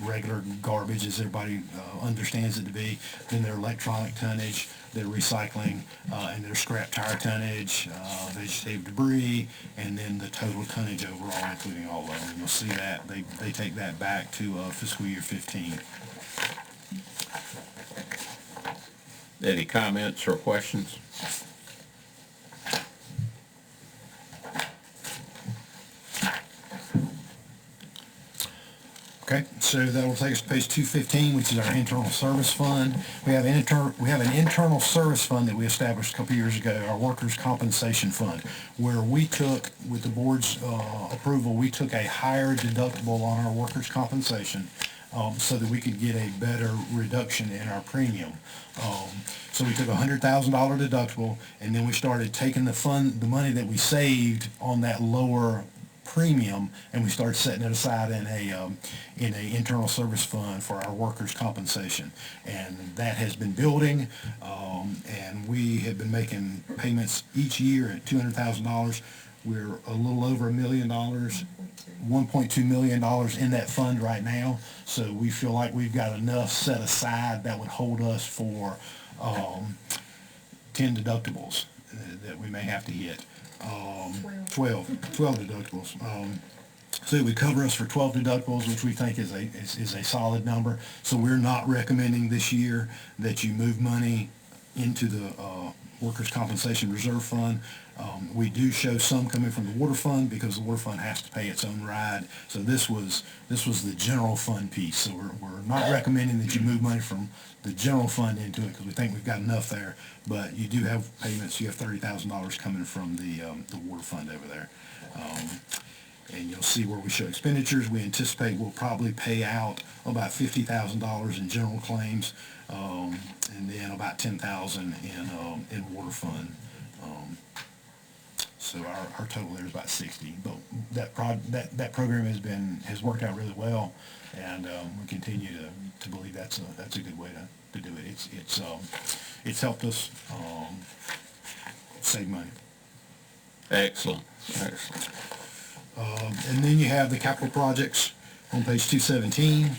regular garbage as everybody understands it to be, then their electronic tonnage, their recycling, and their scrap tire tonnage, vegetative debris, and then the total tonnage overall, including all of them. You'll see that. They take that back to fiscal year 15. Any comments or questions? Okay, so that will take us to page 215, which is our internal service fund. We have an internal service fund that we established a couple years ago, our workers' compensation fund, where we took, with the board's approval, we took a higher deductible on our workers' compensation so that we could get a better reduction in our premium. So we took a $100,000 deductible, and then we started taking the money that we saved on that lower premium, and we started setting it aside in a internal service fund for our workers' compensation, and that has been building, and we have been making payments each year at $200,000. We're a little over $1 million, $1.2 million in that fund right now, so we feel like we've got enough set aside that would hold us for 10 deductibles that we may have to hit. 12 deductibles. So it would cover us for 12 deductibles, which we think is a solid number. So we're not recommending this year that you move money into the Workers' Compensation Reserve Fund. We do show some coming from the water fund because the water fund has to pay its own ride. So this was the general fund piece. So we're not recommending that you move money from the general fund into it because we think we've got enough there. But you do have payments. You have $30,000 coming from the water fund over there. And you'll see where we show expenditures. We anticipate we'll probably pay out about $50,000 in general claims, and then about $10,000 in water fund. So our total there is about 60. But that program has worked out really well, and we continue to believe that's a good way to do it. It's helped us save money. Excellent. And then you have the capital projects on page 217.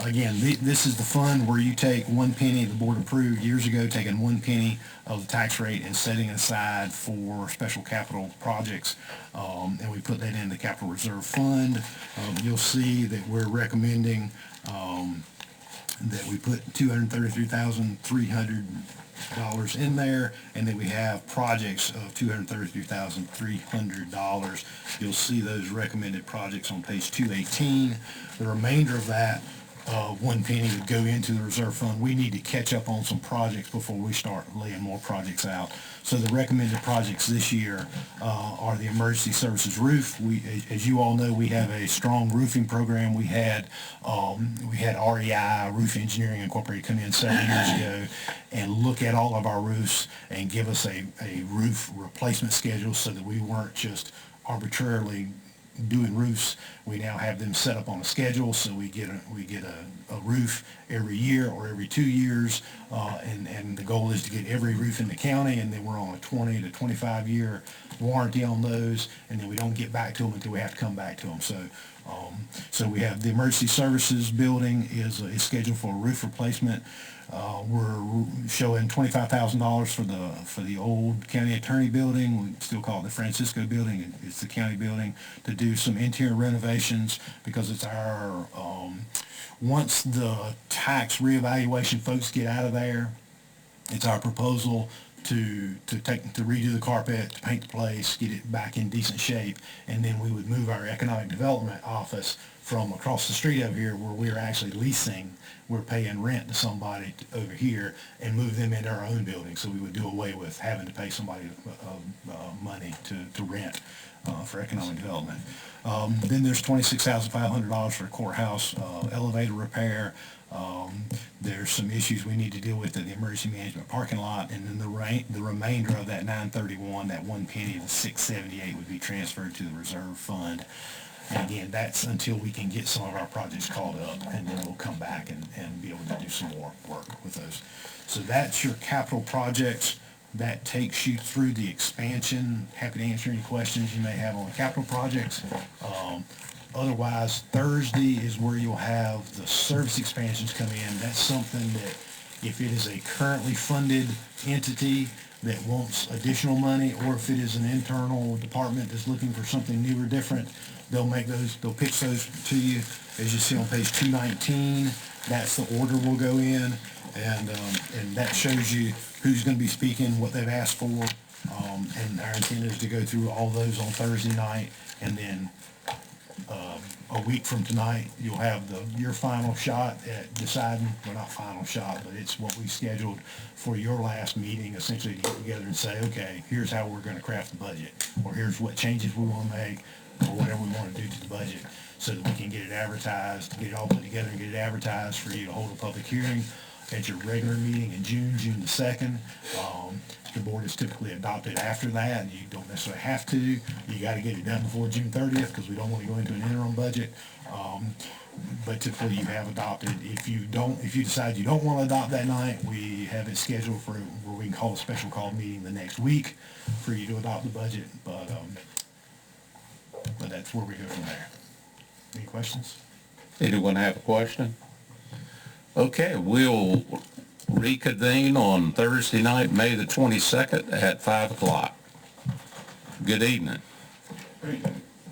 Again, this is the fund where you take 1 penny, the board approved years ago, taking 1 penny of the tax rate and setting it aside for special capital projects. And we put that in the capital reserve fund. You'll see that we're recommending that we put $233,300 in there, and then we have projects of $233,300. You'll see those recommended projects on page 218. The remainder of that 1 penny would go into the reserve fund. We need to catch up on some projects before we start laying more projects out. So the recommended projects this year are the emergency services roof. As you all know, we have a strong roofing program. We had REI, Roof Engineering Incorporated, come in several years ago and look at all of our roofs and give us a roof replacement schedule so that we weren't just arbitrarily doing roofs. We now have them set up on a schedule, so we get a roof every year or every 2 years, and the goal is to get every roof in the county, and then we're on a 20 to 25 year warranty on those, and then we don't get back to them until we have to come back to them. So we have the emergency services building is scheduled for a roof replacement. We're showing $25,000 for the old county attorney building. We still call it the Francisco building. It's the county building, to do some interior renovations because it's our once the tax reevaluation folks get out of there, it's our proposal to redo the carpet, to paint the place, get it back in decent shape, and then we would move our economic development office from across the street over here where we're actually leasing, we're paying rent to somebody over here, and move them into our own building. So we would do away with having to pay somebody money to rent for economic development. Then there's $26,500 for courthouse elevator repair. There's some issues we need to deal with at the emergency management parking lot, and then the remainder of that 931, that 1 penny, the 678 would be transferred to the reserve fund. And again, that's until we can get some of our projects caught up, and then we'll come back and be able to do some more work with those. So that's your capital projects. That takes you through the expansion. Happy to answer any questions you may have on the capital projects. Otherwise, Thursday is where you'll have the service expansions come in. That's something that if it is a currently funded entity that wants additional money, or if it is an internal department that's looking for something new or different, they'll pitch those to you. As you see on page 219, that's the order will go in, and that shows you who's going to be speaking, what they've asked for, and our intent is to go through all those on Thursday night, and then a week from tonight, you'll have your final shot at deciding, well, not final shot, but it's what we scheduled for your last meeting, essentially to get together and say, okay, here's how we're going to craft the budget, or here's what changes we want to make, or whatever we want to do to the budget, so that we can get it advertised, get it all put together and get it advertised for you to hold a public hearing at your regular meeting in June the 2nd. The board is typically adopted after that. You don't necessarily have to. You got to get it done before June 30th because we don't want to go into an interim budget. But typically you have adopted. If you decide you don't want to adopt that night, we have it scheduled for where we can call a special call meeting the next week for you to adopt the budget. But that's where we go from there. Any questions? Anyone have a question? Okay, we'll reconvene on Thursday night, May the 22nd at 5 o'clock. Good evening.